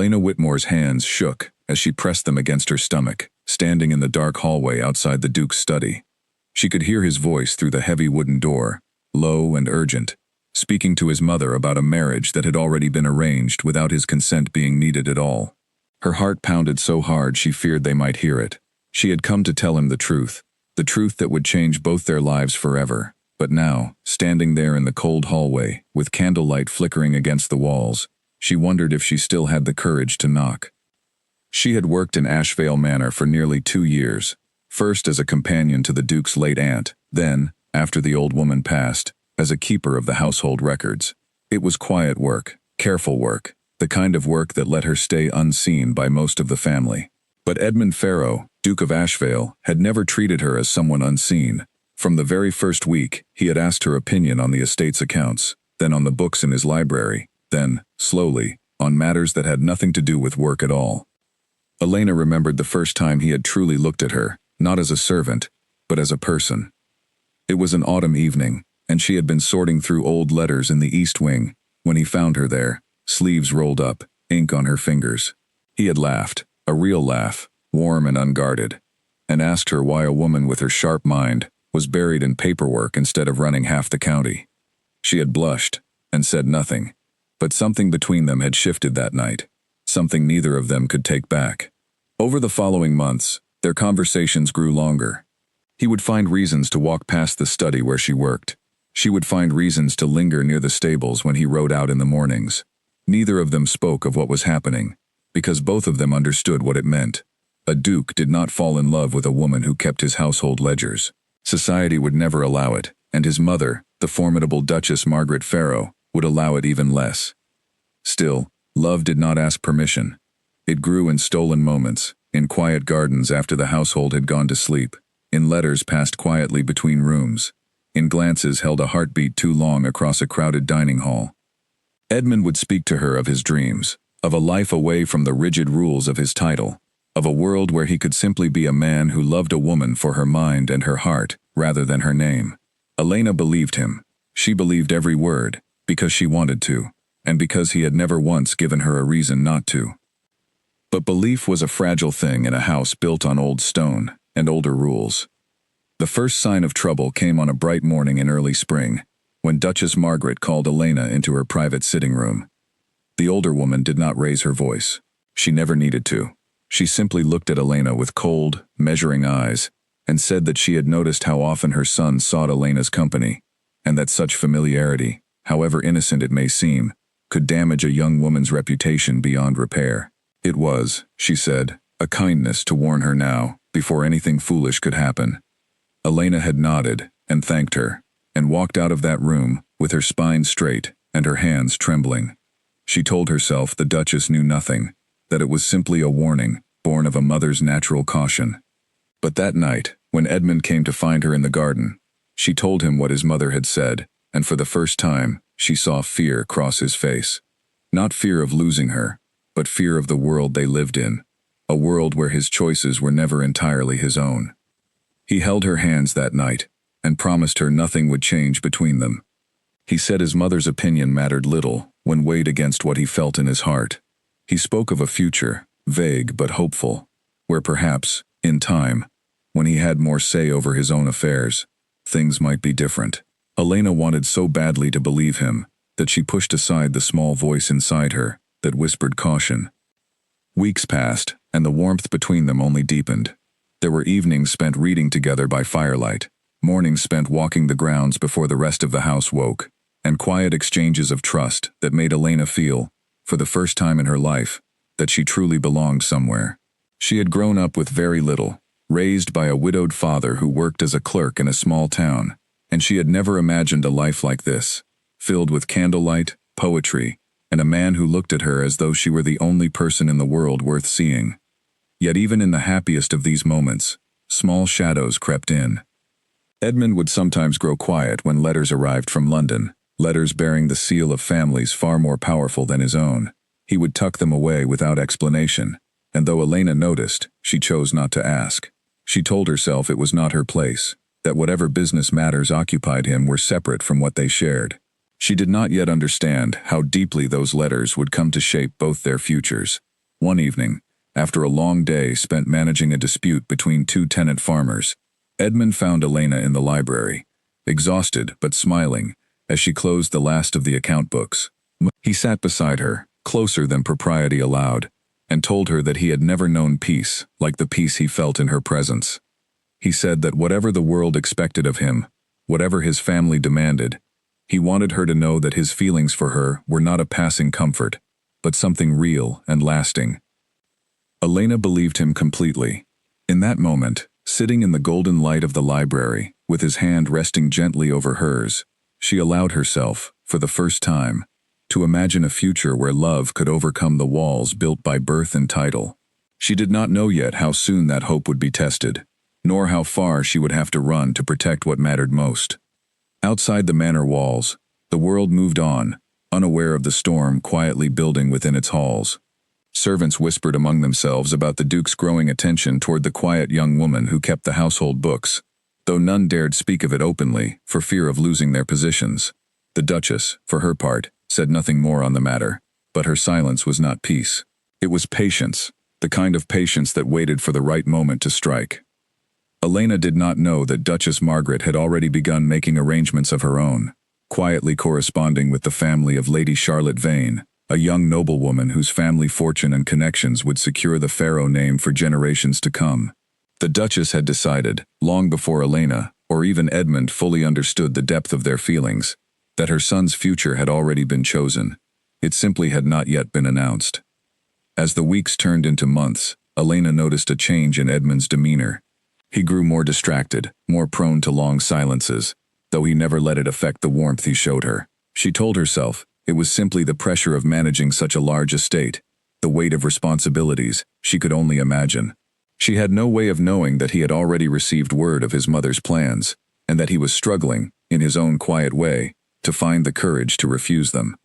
Elena Whitmore's hands shook as she pressed them against her stomach, standing in the dark hallway outside the Duke's study. She could hear his voice through the heavy wooden door, low and urgent, speaking to his mother about a marriage that had already been arranged without his consent being needed at all. Her heart pounded so hard she feared they might hear it. She had come to tell him the truth that would change both their lives forever. But now, standing there in the cold hallway, with candlelight flickering against the walls, she wondered if she still had the courage to knock. She had worked in Ashvale Manor for nearly 2 years, first as a companion to the Duke's late aunt, then, after the old woman passed, as a keeper of the household records. It was quiet work, careful work, the kind of work that let her stay unseen by most of the family. But Edmund Farrow, Duke of Ashvale, had never treated her as someone unseen. From the very first week, he had asked her opinion on the estate's accounts, then on the books in his library, then, slowly, on matters that had nothing to do with work at all. Elena remembered the first time he had truly looked at her, not as a servant, but as a person. It was an autumn evening, and she had been sorting through old letters in the East Wing, when he found her there, sleeves rolled up, ink on her fingers. He had laughed, a real laugh, warm and unguarded, and asked her why a woman with her sharp mind was buried in paperwork instead of running half the county. She had blushed, and said nothing, but something between them had shifted that night, something neither of them could take back. Over the following months, their conversations grew longer. He would find reasons to walk past the study where she worked. She would find reasons to linger near the stables when he rode out in the mornings. Neither of them spoke of what was happening, because both of them understood what it meant. A duke did not fall in love with a woman who kept his household ledgers. Society would never allow it, and his mother, the formidable Duchess Margaret Farrow, would allow it even less. Still, love did not ask permission. It grew in stolen moments, in quiet gardens after the household had gone to sleep, in letters passed quietly between rooms, in glances held a heartbeat too long across a crowded dining hall. Edmund would speak to her of his dreams, of a life away from the rigid rules of his title, of a world where he could simply be a man who loved a woman for her mind and her heart rather than her name. Elena believed him. She believed every word, because she wanted to, and because he had never once given her a reason not to. But belief was a fragile thing in a house built on old stone and older rules. The first sign of trouble came on a bright morning in early spring, when Duchess Margaret called Elena into her private sitting room. The older woman did not raise her voice. She never needed to. She simply looked at Elena with cold, measuring eyes, and said that she had noticed how often her son sought Elena's company, and that such familiarity, however innocent it may seem, could damage a young woman's reputation beyond repair. It was, she said, a kindness to warn her now, before anything foolish could happen. Elena had nodded, and thanked her, and walked out of that room, with her spine straight, and her hands trembling. She told herself the Duchess knew nothing, that it was simply a warning, born of a mother's natural caution. But that night, when Edmund came to find her in the garden, she told him what his mother had said, and for the first time, she saw fear cross his face. Not fear of losing her, but fear of the world they lived in, a world where his choices were never entirely his own. He held her hands that night, and promised her nothing would change between them. He said his mother's opinion mattered little when weighed against what he felt in his heart. He spoke of a future, vague but hopeful, where perhaps, in time, when he had more say over his own affairs, things might be different. Elena wanted so badly to believe him that she pushed aside the small voice inside her that whispered caution. Weeks passed, and the warmth between them only deepened. There were evenings spent reading together by firelight, mornings spent walking the grounds before the rest of the house woke, and quiet exchanges of trust that made Elena feel, for the first time in her life, that she truly belonged somewhere. She had grown up with very little, raised by a widowed father who worked as a clerk in a small town, and she had never imagined a life like this, filled with candlelight, poetry, and a man who looked at her as though she were the only person in the world worth seeing. Yet even in the happiest of these moments, small shadows crept in. Edmund would sometimes grow quiet when letters arrived from London, letters bearing the seal of families far more powerful than his own. He would tuck them away without explanation, and though Elena noticed, she chose not to ask. She told herself it was not her place, that whatever business matters occupied him were separate from what they shared. She did not yet understand how deeply those letters would come to shape both their futures. One evening, after a long day spent managing a dispute between two tenant farmers, Edmund found Elena in the library, exhausted but smiling, as she closed the last of the account books. He sat beside her, closer than propriety allowed, and told her that he had never known peace like the peace he felt in her presence. He said that whatever the world expected of him, whatever his family demanded, he wanted her to know that his feelings for her were not a passing comfort, but something real and lasting. Elena believed him completely. In that moment, sitting in the golden light of the library, with his hand resting gently over hers, she allowed herself, for the first time, to imagine a future where love could overcome the walls built by birth and title. She did not know yet how soon that hope would be tested, nor how far she would have to run to protect what mattered most. Outside the manor walls, the world moved on, unaware of the storm quietly building within its halls. Servants whispered among themselves about the Duke's growing attention toward the quiet young woman who kept the household books, though none dared speak of it openly for fear of losing their positions. The Duchess, for her part, said nothing more on the matter, but her silence was not peace. It was patience, the kind of patience that waited for the right moment to strike. Elena did not know that Duchess Margaret had already begun making arrangements of her own, quietly corresponding with the family of Lady Charlotte Vane, a young noblewoman whose family fortune and connections would secure the Pharaoh name for generations to come. The Duchess had decided, long before Elena, or even Edmund fully understood the depth of their feelings, that her son's future had already been chosen. It simply had not yet been announced. As the weeks turned into months, Elena noticed a change in Edmund's demeanor. He grew more distracted, more prone to long silences, though he never let it affect the warmth he showed her. She told herself it was simply the pressure of managing such a large estate, the weight of responsibilities she could only imagine. She had no way of knowing that he had already received word of his mother's plans, and that he was struggling, in his own quiet way, to find the courage to refuse them.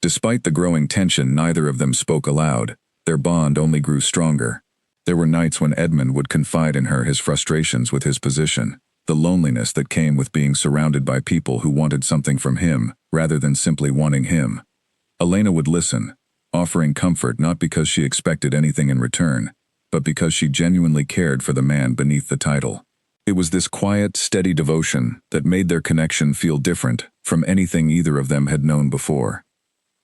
Despite the growing tension, neither of them spoke aloud. Their bond only grew stronger. There were nights when Edmund would confide in her his frustrations with his position, the loneliness that came with being surrounded by people who wanted something from him, rather than simply wanting him. Elena would listen, offering comfort not because she expected anything in return, but because she genuinely cared for the man beneath the title. It was this quiet, steady devotion that made their connection feel different from anything either of them had known before.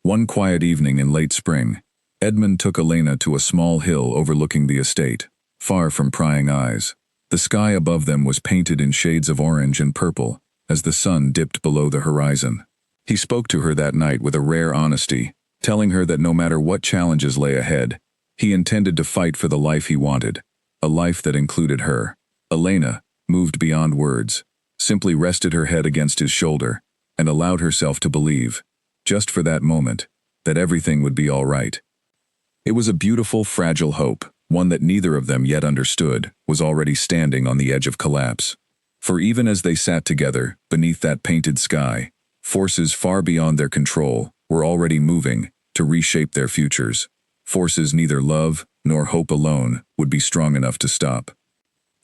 One quiet evening in late spring, Edmund took Elena to a small hill overlooking the estate, far from prying eyes. The sky above them was painted in shades of orange and purple as the sun dipped below the horizon. He spoke to her that night with a rare honesty, telling her that no matter what challenges lay ahead, he intended to fight for the life he wanted, a life that included her. Elena, moved beyond words, simply rested her head against his shoulder and allowed herself to believe, just for that moment, that everything would be all right. It was a beautiful, fragile hope, one that neither of them yet understood, was already standing on the edge of collapse. For even as they sat together, beneath that painted sky, forces far beyond their control were already moving to reshape their futures, forces neither love nor hope alone would be strong enough to stop.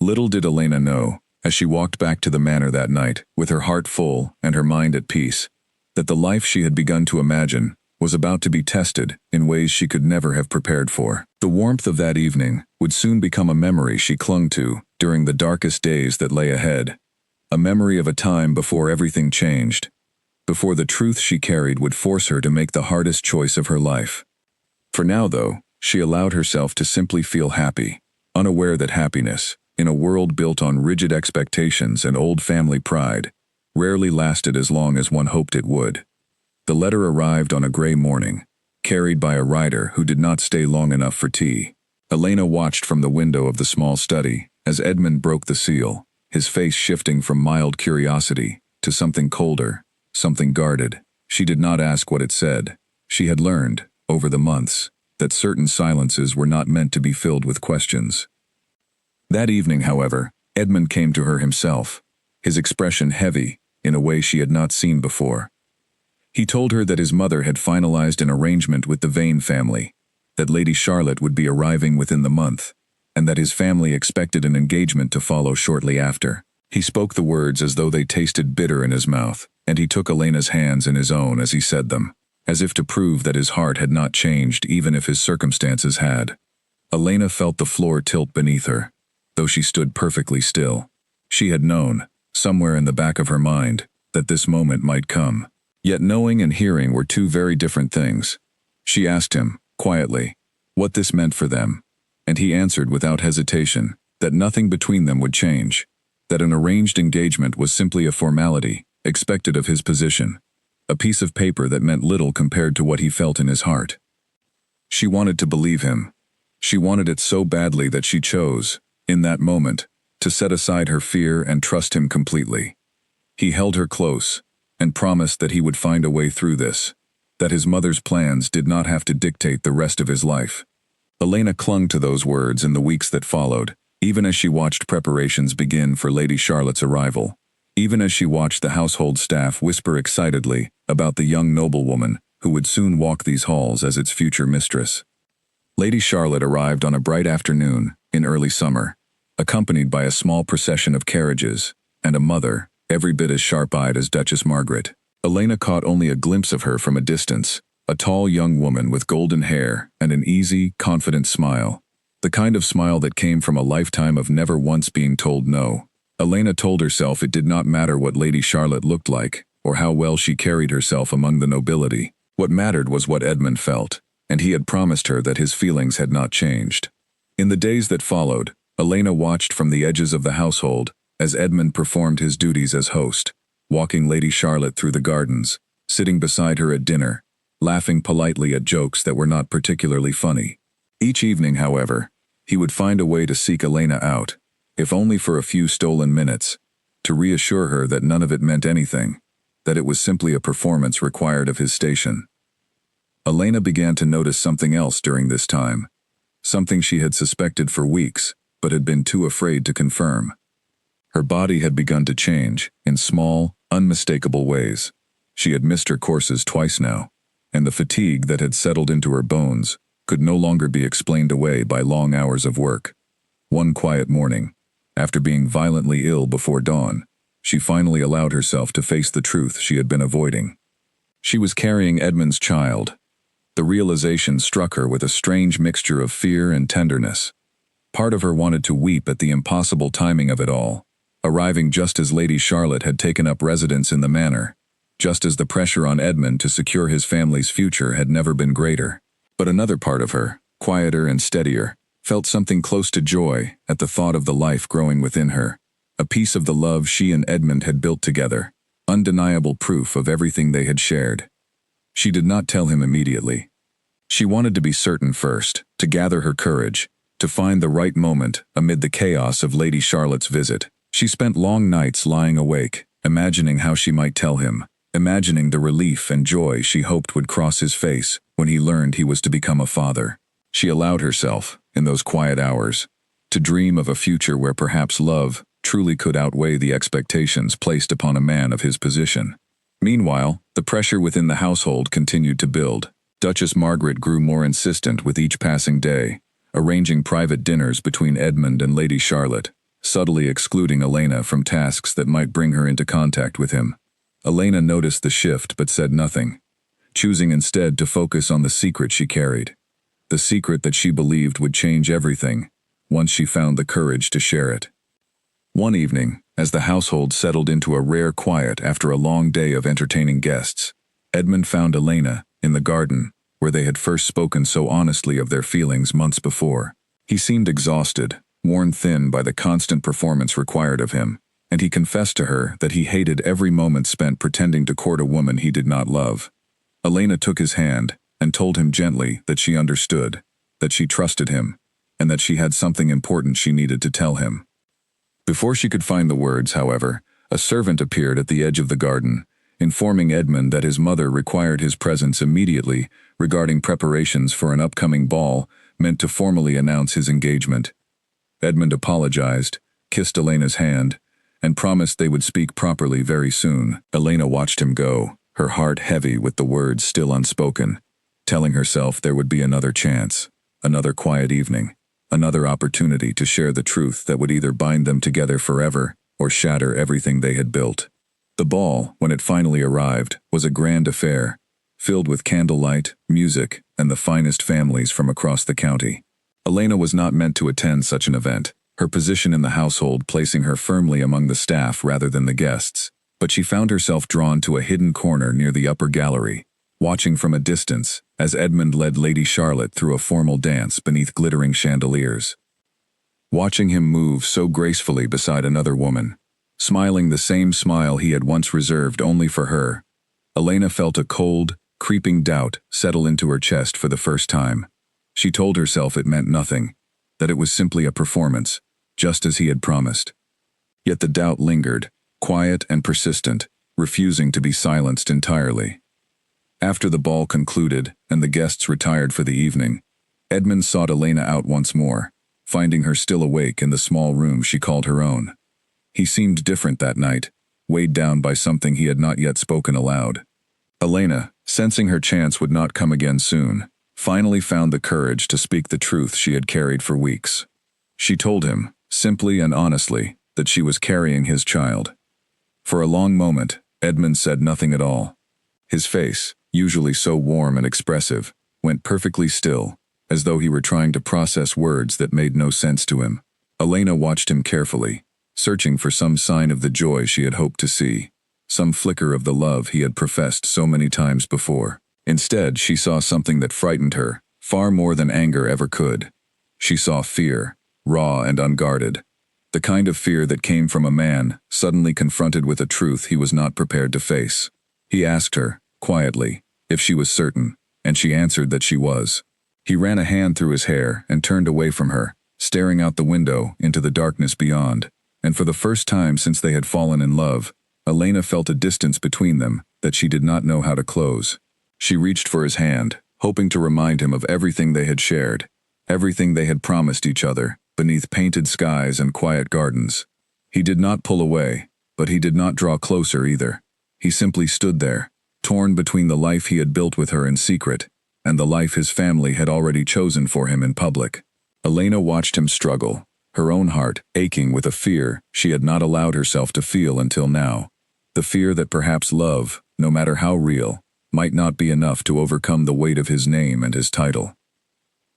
Little did Elena know, as she walked back to the manor that night, with her heart full and her mind at peace, that the life she had begun to imagine was about to be tested in ways she could never have prepared for. The warmth of that evening would soon become a memory she clung to during the darkest days that lay ahead, a memory of a time before everything changed, before the truth she carried would force her to make the hardest choice of her life. For now, though, she allowed herself to simply feel happy, unaware that happiness, in a world built on rigid expectations and old family pride, rarely lasted as long as one hoped it would. The letter arrived on a gray morning, carried by a rider who did not stay long enough for tea. Elena watched from the window of the small study as Edmund broke the seal, his face shifting from mild curiosity to something colder, something guarded. She did not ask what it said. She had learned, over the months, that certain silences were not meant to be filled with questions. That evening, however, Edmund came to her himself, his expression heavy in a way she had not seen before. He told her that his mother had finalized an arrangement with the Vane family, that Lady Charlotte would be arriving within the month, and that his family expected an engagement to follow shortly after. He spoke the words as though they tasted bitter in his mouth, and he took Elena's hands in his own as he said them. as if to prove that his heart had not changed even if his circumstances had. Elena felt the floor tilt beneath her, though she stood perfectly still. She had known, somewhere in the back of her mind, that this moment might come. Yet knowing and hearing were two very different things. She asked him, quietly, what this meant for them, and he answered without hesitation that nothing between them would change, that an arranged engagement was simply a formality, expected of his position, a piece of paper that meant little compared to what he felt in his heart. She wanted to believe him. She wanted it so badly that she chose, in that moment, to set aside her fear and trust him completely. He held her close, and promised that he would find a way through this, that his mother's plans did not have to dictate the rest of his life. Elena clung to those words in the weeks that followed, even as she watched preparations begin for Lady Charlotte's arrival, even as she watched the household staff whisper excitedly about the young noblewoman who would soon walk these halls as its future mistress. Lady Charlotte arrived on a bright afternoon in early summer, accompanied by a small procession of carriages, and a mother, every bit as sharp-eyed as Duchess Margaret. Elena caught only a glimpse of her from a distance, a tall young woman with golden hair and an easy, confident smile, the kind of smile that came from a lifetime of never once being told no. Elena told herself it did not matter what Lady Charlotte looked like, or how well she carried herself among the nobility. What mattered was what Edmund felt, and he had promised her that his feelings had not changed. In the days that followed, Elena watched from the edges of the household as Edmund performed his duties as host, walking Lady Charlotte through the gardens, sitting beside her at dinner, laughing politely at jokes that were not particularly funny. Each evening, however, he would find a way to seek Elena out, if only for a few stolen minutes, to reassure her that none of it meant anything, that it was simply a performance required of his station. Elena began to notice something else during this time, something she had suspected for weeks, but had been too afraid to confirm. Her body had begun to change, in small, unmistakable ways. She had missed her courses twice now, and the fatigue that had settled into her bones could no longer be explained away by long hours of work. One quiet morning, after being violently ill before dawn, she finally allowed herself to face the truth she had been avoiding. She was carrying Edmund's child. The realization struck her with a strange mixture of fear and tenderness. Part of her wanted to weep at the impossible timing of it all, arriving just as Lady Charlotte had taken up residence in the manor, just as the pressure on Edmund to secure his family's future had never been greater. But another part of her, quieter and steadier, felt something close to joy at the thought of the life growing within her, a piece of the love she and Edmund had built together, undeniable proof of everything they had shared. She did not tell him immediately. She wanted to be certain first, to gather her courage, to find the right moment amid the chaos of Lady Charlotte's visit. She spent long nights lying awake, imagining how she might tell him, imagining the relief and joy she hoped would cross his face when he learned he was to become a father. She allowed herself, in those quiet hours, to dream of a future where perhaps love truly could outweigh the expectations placed upon a man of his position. Meanwhile, the pressure within the household continued to build. Duchess Margaret grew more insistent with each passing day, arranging private dinners between Edmund and Lady Charlotte, subtly excluding Elena from tasks that might bring her into contact with him. Elena noticed the shift but said nothing, choosing instead to focus on the secret she carried, the secret that she believed would change everything once she found the courage to share it. One evening, as the household settled into a rare quiet after a long day of entertaining guests, Edmund found Elena in the garden where they had first spoken so honestly of their feelings months before. He seemed exhausted, worn thin by the constant performance required of him, and he confessed to her that he hated every moment spent pretending to court a woman he did not love. Elena took his hand and told him gently that she understood, that she trusted him, and that she had something important she needed to tell him. Before she could find the words, however, a servant appeared at the edge of the garden, informing Edmund that his mother required his presence immediately regarding preparations for an upcoming ball meant to formally announce his engagement. Edmund apologized, kissed Elena's hand, and promised they would speak properly very soon. Elena watched him go, her heart heavy with the words still unspoken, telling herself there would be another chance, another quiet evening, another opportunity to share the truth that would either bind them together forever or shatter everything they had built. The ball, when it finally arrived, was a grand affair, filled with candlelight, music, and the finest families from across the county. Elena was not meant to attend such an event, her position in the household placing her firmly among the staff rather than the guests, but she found herself drawn to a hidden corner near the upper gallery, watching from a distance as Edmund led Lady Charlotte through a formal dance beneath glittering chandeliers. Watching him move so gracefully beside another woman, smiling the same smile he had once reserved only for her, Elena felt a cold, creeping doubt settle into her chest for the first time. She told herself it meant nothing, that it was simply a performance, just as he had promised. Yet the doubt lingered, quiet and persistent, refusing to be silenced entirely. After the ball concluded and the guests retired for the evening, Edmund sought Elena out once more, finding her still awake in the small room she called her own. He seemed different that night, weighed down by something he had not yet spoken aloud. Elena, sensing her chance would not come again soon, finally found the courage to speak the truth she had carried for weeks. She told him, simply and honestly, that she was carrying his child. For a long moment, Edmund said nothing at all. His face, usually so warm and expressive, went perfectly still, as though he were trying to process words that made no sense to him. Elena watched him carefully, searching for some sign of the joy she had hoped to see, some flicker of the love he had professed so many times before. Instead, she saw something that frightened her, far more than anger ever could. She saw fear, raw and unguarded, the kind of fear that came from a man suddenly confronted with a truth he was not prepared to face. He asked her, quietly, if she was certain, and she answered that she was. He ran a hand through his hair and turned away from her, staring out the window into the darkness beyond, and for the first time since they had fallen in love, Elena felt a distance between them that she did not know how to close. She reached for his hand, hoping to remind him of everything they had shared, everything they had promised each other, beneath painted skies and quiet gardens. He did not pull away, but he did not draw closer either. He simply stood there, torn between the life he had built with her in secret, and the life his family had already chosen for him in public. Elena watched him struggle, her own heart aching with a fear she had not allowed herself to feel until now. The fear that perhaps love, no matter how real, might not be enough to overcome the weight of his name and his title.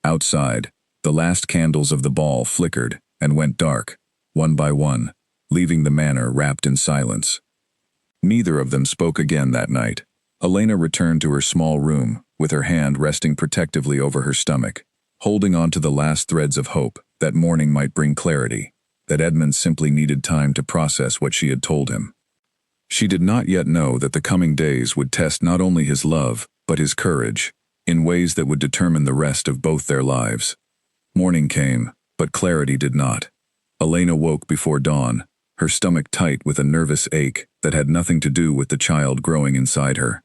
Outside, the last candles of the ball flickered and went dark, one by one, leaving the manor wrapped in silence. Neither of them spoke again that night. Elena returned to her small room, with her hand resting protectively over her stomach, holding on to the last threads of hope that morning might bring clarity, that Edmund simply needed time to process what she had told him. She did not yet know that the coming days would test not only his love, but his courage, in ways that would determine the rest of both their lives. Morning came, but clarity did not. Elena woke before dawn, her stomach tight with a nervous ache that had nothing to do with the child growing inside her.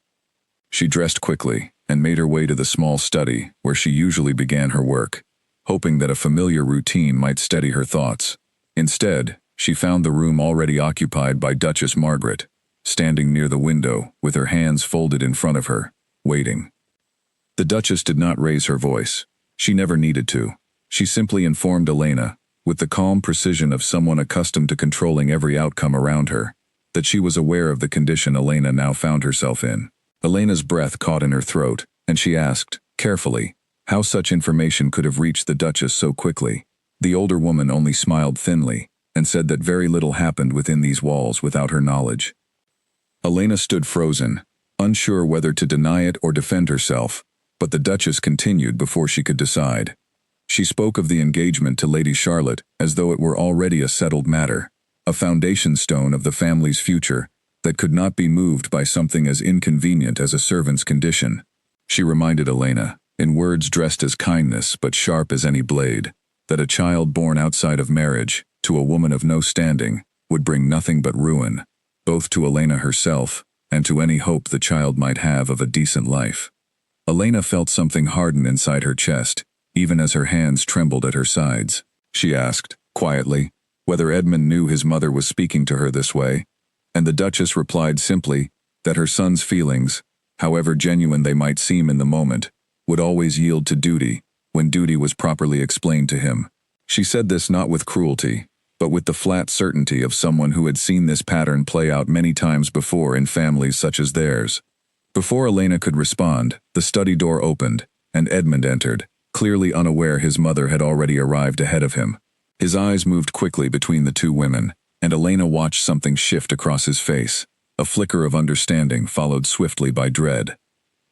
She dressed quickly and made her way to the small study where she usually began her work, hoping that a familiar routine might steady her thoughts. Instead, she found the room already occupied by Duchess Margaret, standing near the window with her hands folded in front of her, waiting. The Duchess did not raise her voice. She never needed to. She simply informed Elena, with the calm precision of someone accustomed to controlling every outcome around her, that she was aware of the condition Elena now found herself in. Elena's breath caught in her throat, and she asked, carefully, how such information could have reached the Duchess so quickly. The older woman only smiled thinly, and said that very little happened within these walls without her knowledge. Elena stood frozen, unsure whether to deny it or defend herself, but the Duchess continued before she could decide. She spoke of the engagement to Lady Charlotte as though it were already a settled matter, a foundation stone of the family's future that could not be moved by something as inconvenient as a servant's condition. She reminded Elena, in words dressed as kindness but sharp as any blade, that a child born outside of marriage, to a woman of no standing, would bring nothing but ruin, both to Elena herself and to any hope the child might have of a decent life. Elena felt something harden inside her chest, even as her hands trembled at her sides. She asked, quietly, whether Edmund knew his mother was speaking to her this way, and the Duchess replied simply that her son's feelings, however genuine they might seem in the moment, would always yield to duty when duty was properly explained to him. She said this not with cruelty, but with the flat certainty of someone who had seen this pattern play out many times before in families such as theirs. Before Elena could respond, the study door opened, and Edmund entered, clearly unaware his mother had already arrived ahead of him. His eyes moved quickly between the two women, and Elena watched something shift across his face. A flicker of understanding followed swiftly by dread.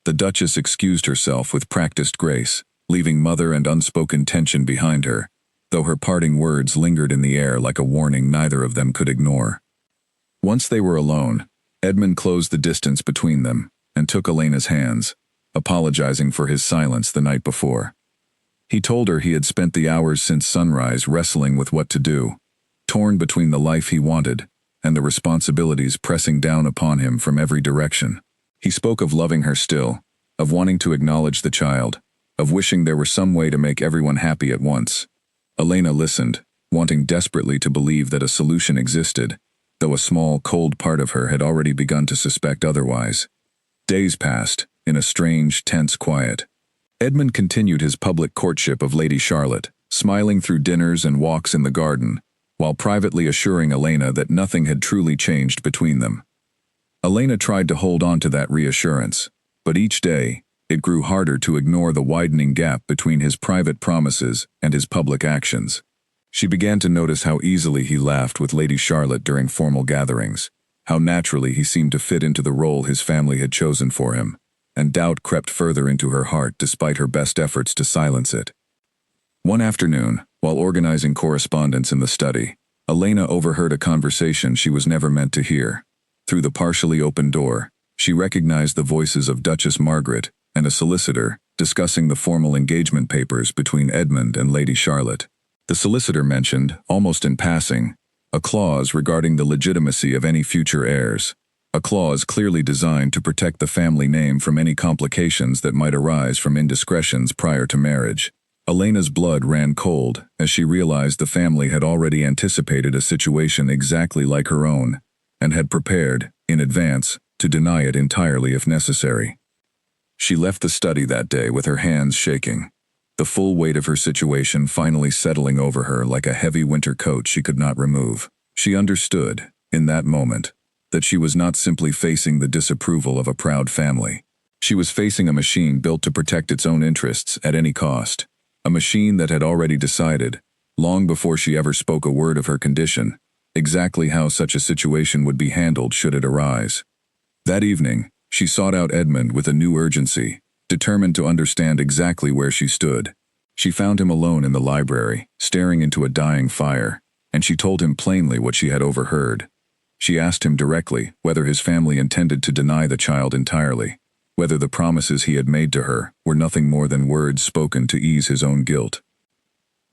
The Duchess excused herself with practiced grace, leaving mother and unspoken tension behind her, though her parting words lingered in the air like a warning neither of them could ignore. Once they were alone, Edmund closed the distance between them and took Elena's hands, apologizing for his silence the night before. He told her he had spent the hours since sunrise wrestling with what to do, torn between the life he wanted and the responsibilities pressing down upon him from every direction. He spoke of loving her still, of wanting to acknowledge the child, of wishing there were some way to make everyone happy at once. Elena listened, wanting desperately to believe that a solution existed, though a small, cold part of her had already begun to suspect otherwise. Days passed, in a strange, tense quiet. Edmund continued his public courtship of Lady Charlotte, smiling through dinners and walks in the garden, while privately assuring Elena that nothing had truly changed between them. Elena tried to hold on to that reassurance, but each day, it grew harder to ignore the widening gap between his private promises and his public actions. She began to notice how easily he laughed with Lady Charlotte during formal gatherings, how naturally he seemed to fit into the role his family had chosen for him, and doubt crept further into her heart despite her best efforts to silence it. One afternoon, while organizing correspondence in the study, Elena overheard a conversation she was never meant to hear. Through the partially open door, she recognized the voices of Duchess Margaret and a solicitor discussing the formal engagement papers between Edmund and Lady Charlotte. The solicitor mentioned, almost in passing, a clause regarding the legitimacy of any future heirs, a clause clearly designed to protect the family name from any complications that might arise from indiscretions prior to marriage. Elena's blood ran cold as she realized the family had already anticipated a situation exactly like her own, and had prepared, in advance, to deny it entirely if necessary. She left the study that day with her hands shaking, the full weight of her situation finally settling over her like a heavy winter coat she could not remove. She understood, in that moment, that she was not simply facing the disapproval of a proud family. She was facing a machine built to protect its own interests at any cost, a machine that had already decided, long before she ever spoke a word of her condition, exactly how such a situation would be handled should it arise. That evening, she sought out Edmund with a new urgency, determined to understand exactly where she stood. She found him alone in the library, staring into a dying fire, and she told him plainly what she had overheard. She asked him directly whether his family intended to deny the child entirely, whether the promises he had made to her were nothing more than words spoken to ease his own guilt.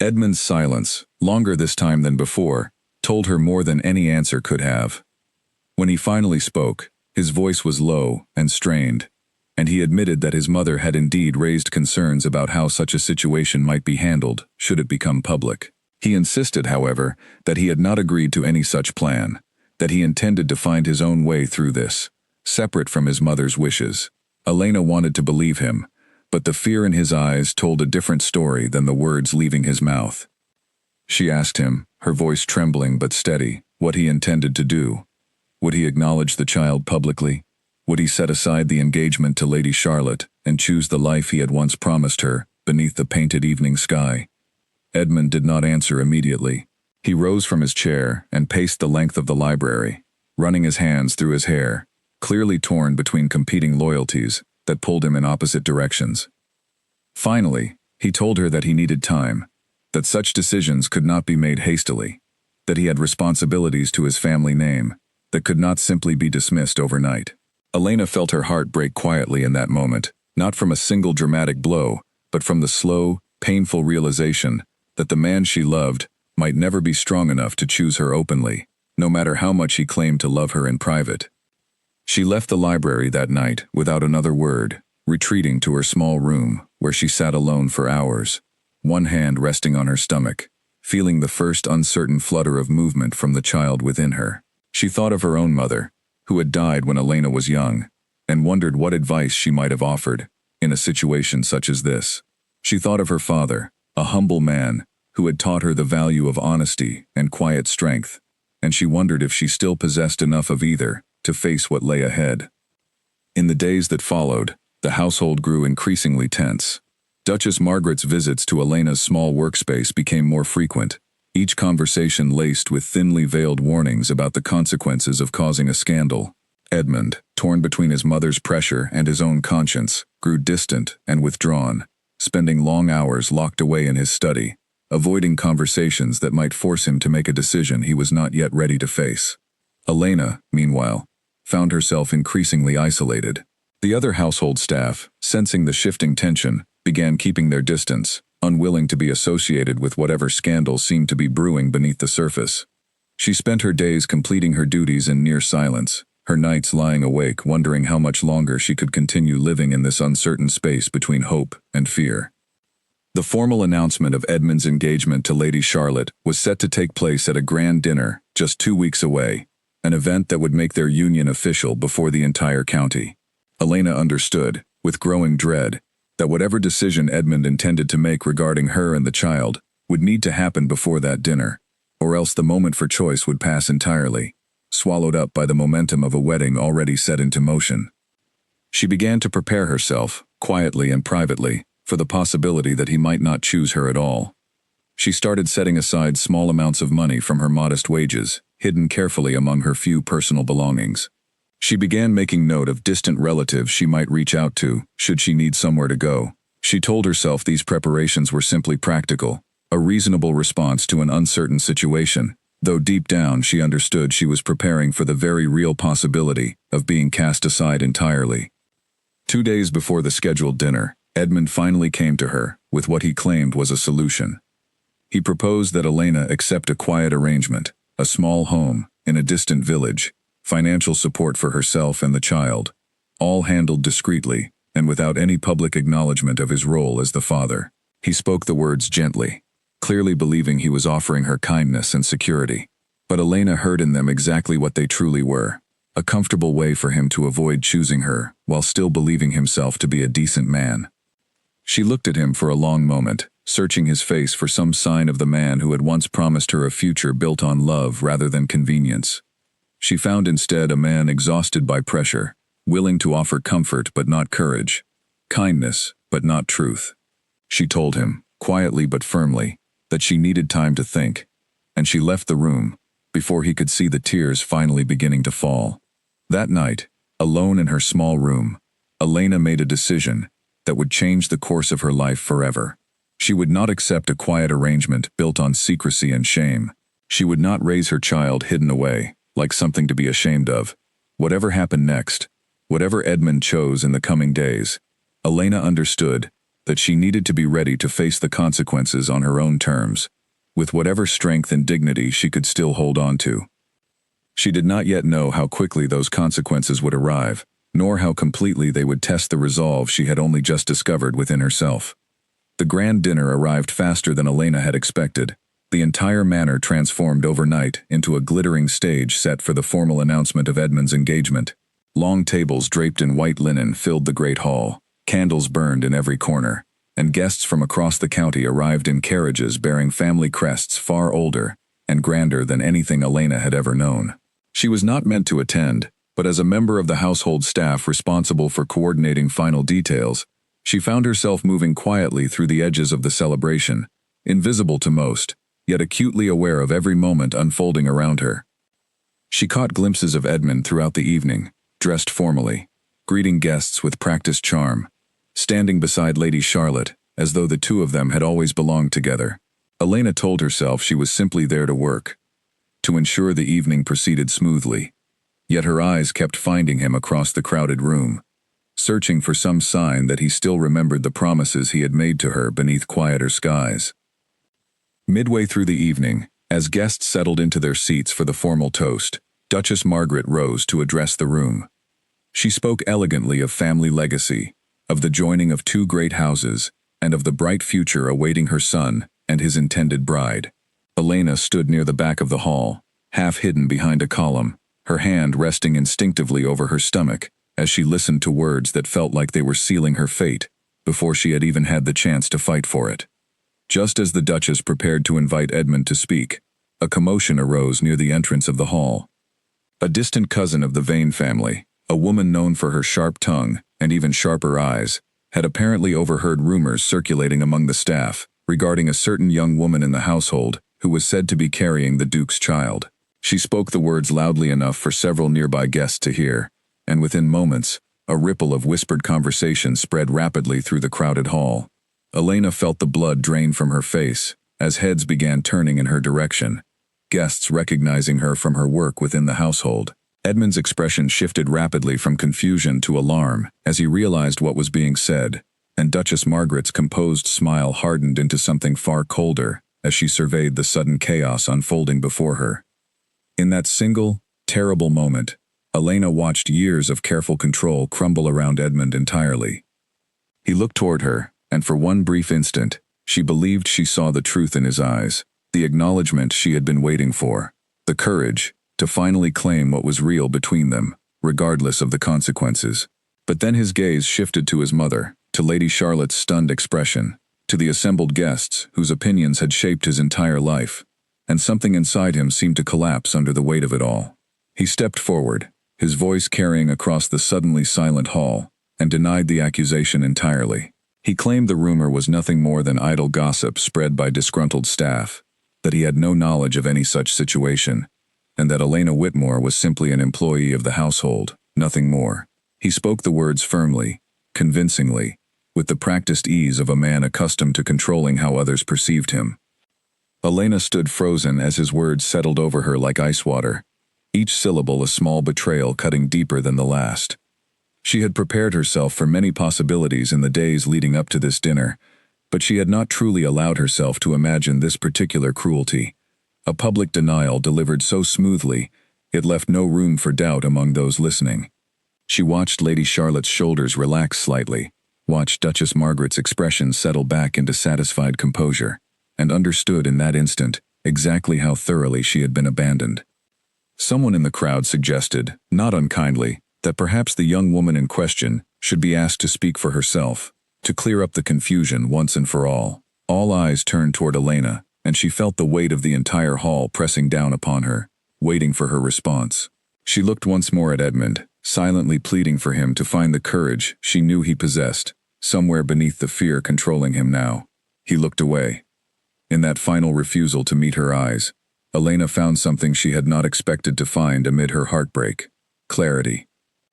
Edmund's silence, longer this time than before, told her more than any answer could have. When he finally spoke, his voice was low and strained, and he admitted that his mother had indeed raised concerns about how such a situation might be handled should it become public. He insisted, however, that he had not agreed to any such plan, that he intended to find his own way through this, separate from his mother's wishes. Elena wanted to believe him, but the fear in his eyes told a different story than the words leaving his mouth. She asked him, her voice trembling but steady, what he intended to do. Would he acknowledge the child publicly? Would he set aside the engagement to Lady Charlotte and choose the life he had once promised her, beneath the painted evening sky? Edmund did not answer immediately. He rose from his chair and paced the length of the library, running his hands through his hair, clearly torn between competing loyalties that pulled him in opposite directions. Finally, he told her that he needed time, that such decisions could not be made hastily, that he had responsibilities to his family name that could not simply be dismissed overnight. Elena felt her heart break quietly in that moment, not from a single dramatic blow, but from the slow, painful realization that the man she loved might never be strong enough to choose her openly, no matter how much he claimed to love her in private. She left the library that night without another word, retreating to her small room where she sat alone for hours, one hand resting on her stomach, feeling the first uncertain flutter of movement from the child within her. She thought of her own mother, who had died when Elena was young, and wondered what advice she might have offered in a situation such as this. She thought of her father, a humble man who had taught her the value of honesty and quiet strength, and she wondered if she still possessed enough of either to face what lay ahead. In the days that followed, the household grew increasingly tense. Duchess Margaret's visits to Elena's small workspace became more frequent, each conversation laced with thinly veiled warnings about the consequences of causing a scandal. Edmund, torn between his mother's pressure and his own conscience, grew distant and withdrawn, spending long hours locked away in his study, avoiding conversations that might force him to make a decision he was not yet ready to face. Elena, meanwhile, found herself increasingly isolated. The other household staff, sensing the shifting tension, began keeping their distance, unwilling to be associated with whatever scandal seemed to be brewing beneath the surface. She spent her days completing her duties in near silence, her nights lying awake wondering how much longer she could continue living in this uncertain space between hope and fear. The formal announcement of Edmund's engagement to Lady Charlotte was set to take place at a grand dinner just 2 weeks away, an event that would make their union official before the entire county. Elena understood, with growing dread, that whatever decision Edmund intended to make regarding her and the child would need to happen before that dinner, or else the moment for choice would pass entirely, swallowed up by the momentum of a wedding already set into motion. She began to prepare herself, quietly and privately, for the possibility that he might not choose her at all. She started setting aside small amounts of money from her modest wages, hidden carefully among her few personal belongings. She began making note of distant relatives she might reach out to, should she need somewhere to go. She told herself these preparations were simply practical, a reasonable response to an uncertain situation, though deep down she understood she was preparing for the very real possibility of being cast aside entirely. 2 days before the scheduled dinner, Edmund finally came to her with what he claimed was a solution. He proposed that Elena accept a quiet arrangement, a small home in a distant village, financial support for herself and the child, all handled discreetly and without any public acknowledgement of his role as the father. He spoke the words gently, clearly believing he was offering her kindness and security. But Elena heard in them exactly what they truly were, a comfortable way for him to avoid choosing her while still believing himself to be a decent man. She looked at him for a long moment, searching his face for some sign of the man who had once promised her a future built on love rather than convenience. She found instead a man exhausted by pressure, willing to offer comfort but not courage, kindness but not truth. She told him, quietly but firmly, that she needed time to think, and she left the room before he could see the tears finally beginning to fall. That night, alone in her small room, Elena made a decision that would change the course of her life forever. She would not accept a quiet arrangement built on secrecy and shame. She would not raise her child hidden away, like something to be ashamed of. Whatever happened next, whatever Edmund chose in the coming days, Elena understood that she needed to be ready to face the consequences on her own terms, with whatever strength and dignity she could still hold on to. She did not yet know how quickly those consequences would arrive, nor how completely they would test the resolve she had only just discovered within herself. The grand dinner arrived faster than Elena had expected. The entire manor transformed overnight into a glittering stage set for the formal announcement of Edmund's engagement. Long tables draped in white linen filled the great hall, candles burned in every corner, and guests from across the county arrived in carriages bearing family crests far older and grander than anything Elena had ever known. She was not meant to attend, but as a member of the household staff responsible for coordinating final details, she found herself moving quietly through the edges of the celebration, invisible to most, yet acutely aware of every moment unfolding around her. She caught glimpses of Edmund throughout the evening, dressed formally, greeting guests with practiced charm, standing beside Lady Charlotte, as though the two of them had always belonged together. Elena told herself she was simply there to work, to ensure the evening proceeded smoothly, yet her eyes kept finding him across the crowded room, searching for some sign that he still remembered the promises he had made to her beneath quieter skies. Midway through the evening, as guests settled into their seats for the formal toast, Duchess Margaret rose to address the room. She spoke elegantly of family legacy, of the joining of two great houses, and of the bright future awaiting her son and his intended bride. Elena stood near the back of the hall, half hidden behind a column, her hand resting instinctively over her stomach as she listened to words that felt like they were sealing her fate before she had even had the chance to fight for it. Just as the Duchess prepared to invite Edmund to speak, a commotion arose near the entrance of the hall. A distant cousin of the Vane family, A woman known for her sharp tongue, and even sharper eyes, had apparently overheard rumors circulating among the staff regarding a certain young woman in the household who was said to be carrying the Duke's child. She spoke the words loudly enough for several nearby guests to hear, and within moments, a ripple of whispered conversation spread rapidly through the crowded hall. Elena felt the blood drain from her face as heads began turning in her direction, guests recognizing her from her work within the household. Edmund's expression shifted rapidly from confusion to alarm as he realized what was being said, and Duchess Margaret's composed smile hardened into something far colder as she surveyed the sudden chaos unfolding before her. In that single, terrible moment, Elena watched years of careful control crumble around Edmund entirely. He looked toward her, and for one brief instant, she believed she saw the truth in his eyes, the acknowledgement she had been waiting for, the courage to finally claim what was real between them, regardless of the consequences. But then his gaze shifted to his mother, to Lady Charlotte's stunned expression, to the assembled guests whose opinions had shaped his entire life, and something inside him seemed to collapse under the weight of it all. He stepped forward, his voice carrying across the suddenly silent hall, and denied the accusation entirely. He claimed the rumor was nothing more than idle gossip spread by disgruntled staff, that he had no knowledge of any such situation, and that Elena Whitmore was simply an employee of the household, nothing more. He spoke the words firmly, convincingly, with the practiced ease of a man accustomed to controlling how others perceived him. Elena stood frozen as his words settled over her like ice water, each syllable a small betrayal cutting deeper than the last. She had prepared herself for many possibilities in the days leading up to this dinner, but she had not truly allowed herself to imagine this particular cruelty. A public denial delivered so smoothly, it left no room for doubt among those listening. She watched Lady Charlotte's shoulders relax slightly, watched Duchess Margaret's expression settle back into satisfied composure, and understood in that instant exactly how thoroughly she had been abandoned. Someone in the crowd suggested, not unkindly, that perhaps the young woman in question should be asked to speak for herself, to clear up the confusion once and for all. All eyes turned toward Elena, and she felt the weight of the entire hall pressing down upon her, waiting for her response. She looked once more at Edmund, silently pleading for him to find the courage she knew he possessed, somewhere beneath the fear controlling him now. He looked away. In that final refusal to meet her eyes, Elena found something she had not expected to find amid her heartbreak: clarity.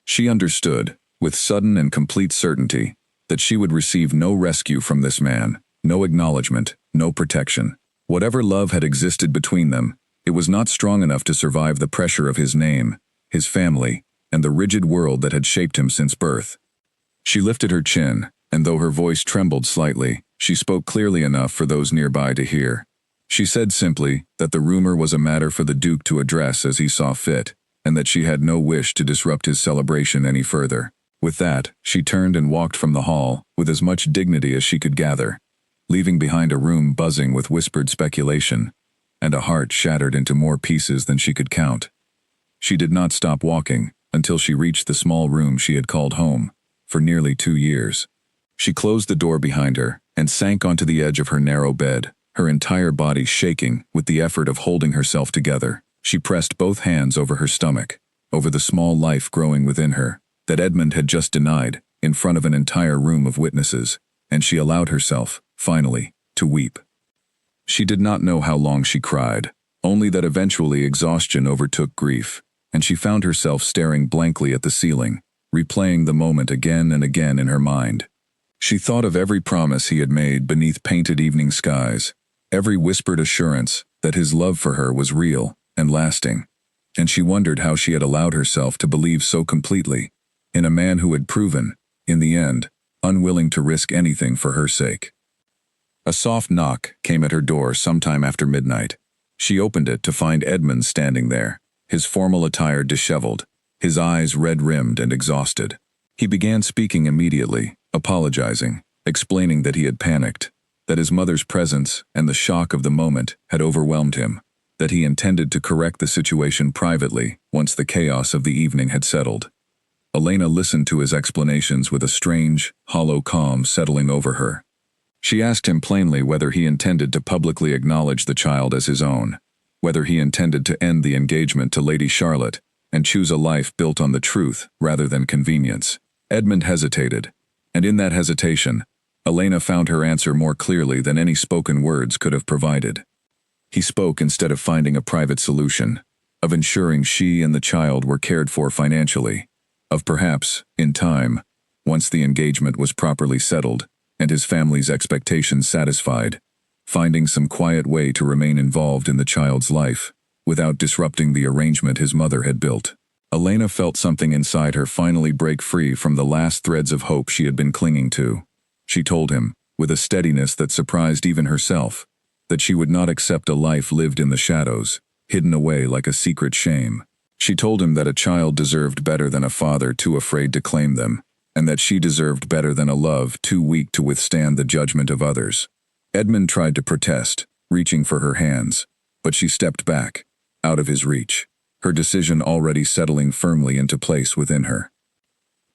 She understood, with sudden and complete certainty, that she would receive no rescue from this man, no acknowledgement, no protection. Whatever love had existed between them, it was not strong enough to survive the pressure of his name, his family, and the rigid world that had shaped him since birth. She lifted her chin, and though her voice trembled slightly, she spoke clearly enough for those nearby to hear. She said simply that the rumor was a matter for the Duke to address as he saw fit, and that she had no wish to disrupt his celebration any further. With that, she turned and walked from the hall with as much dignity as she could gather, leaving behind a room buzzing with whispered speculation, and a heart shattered into more pieces than she could count. She did not stop walking until she reached the small room she had called home for nearly 2 years. She closed the door behind her and sank onto the edge of her narrow bed, her entire body shaking with the effort of holding herself together. She pressed both hands over her stomach, over the small life growing within her, that Edmund had just denied, in front of an entire room of witnesses, and she allowed herself, finally, to weep. She did not know how long she cried, only that eventually exhaustion overtook grief, and she found herself staring blankly at the ceiling, replaying the moment again and again in her mind. She thought of every promise he had made beneath painted evening skies, every whispered assurance that his love for her was real and lasting, and she wondered how she had allowed herself to believe so completely in a man who had proven, in the end, unwilling to risk anything for her sake. A soft knock came at her door sometime after midnight. She opened it to find Edmund standing there, his formal attire disheveled, his eyes red-rimmed and exhausted. He began speaking immediately, apologizing, explaining that he had panicked, that his mother's presence and the shock of the moment had overwhelmed him, that he intended to correct the situation privately once the chaos of the evening had settled. Elena listened to his explanations with a strange, hollow calm settling over her. She asked him plainly whether he intended to publicly acknowledge the child as his own, whether he intended to end the engagement to Lady Charlotte, and choose a life built on the truth rather than convenience. Edmund hesitated, and in that hesitation, Elena found her answer more clearly than any spoken words could have provided. He spoke instead of finding a private solution, of ensuring she and the child were cared for financially, of perhaps, in time, once the engagement was properly settled and his family's expectations satisfied, finding some quiet way to remain involved in the child's life, without disrupting the arrangement his mother had built. Elena felt something inside her finally break free from the last threads of hope she had been clinging to. She told him, with a steadiness that surprised even herself, that she would not accept a life lived in the shadows, hidden away like a secret shame. She told him that a child deserved better than a father too afraid to claim them, and that she deserved better than a love too weak to withstand the judgment of others. Edmund tried to protest, reaching for her hands, but she stepped back, out of his reach, her decision already settling firmly into place within her.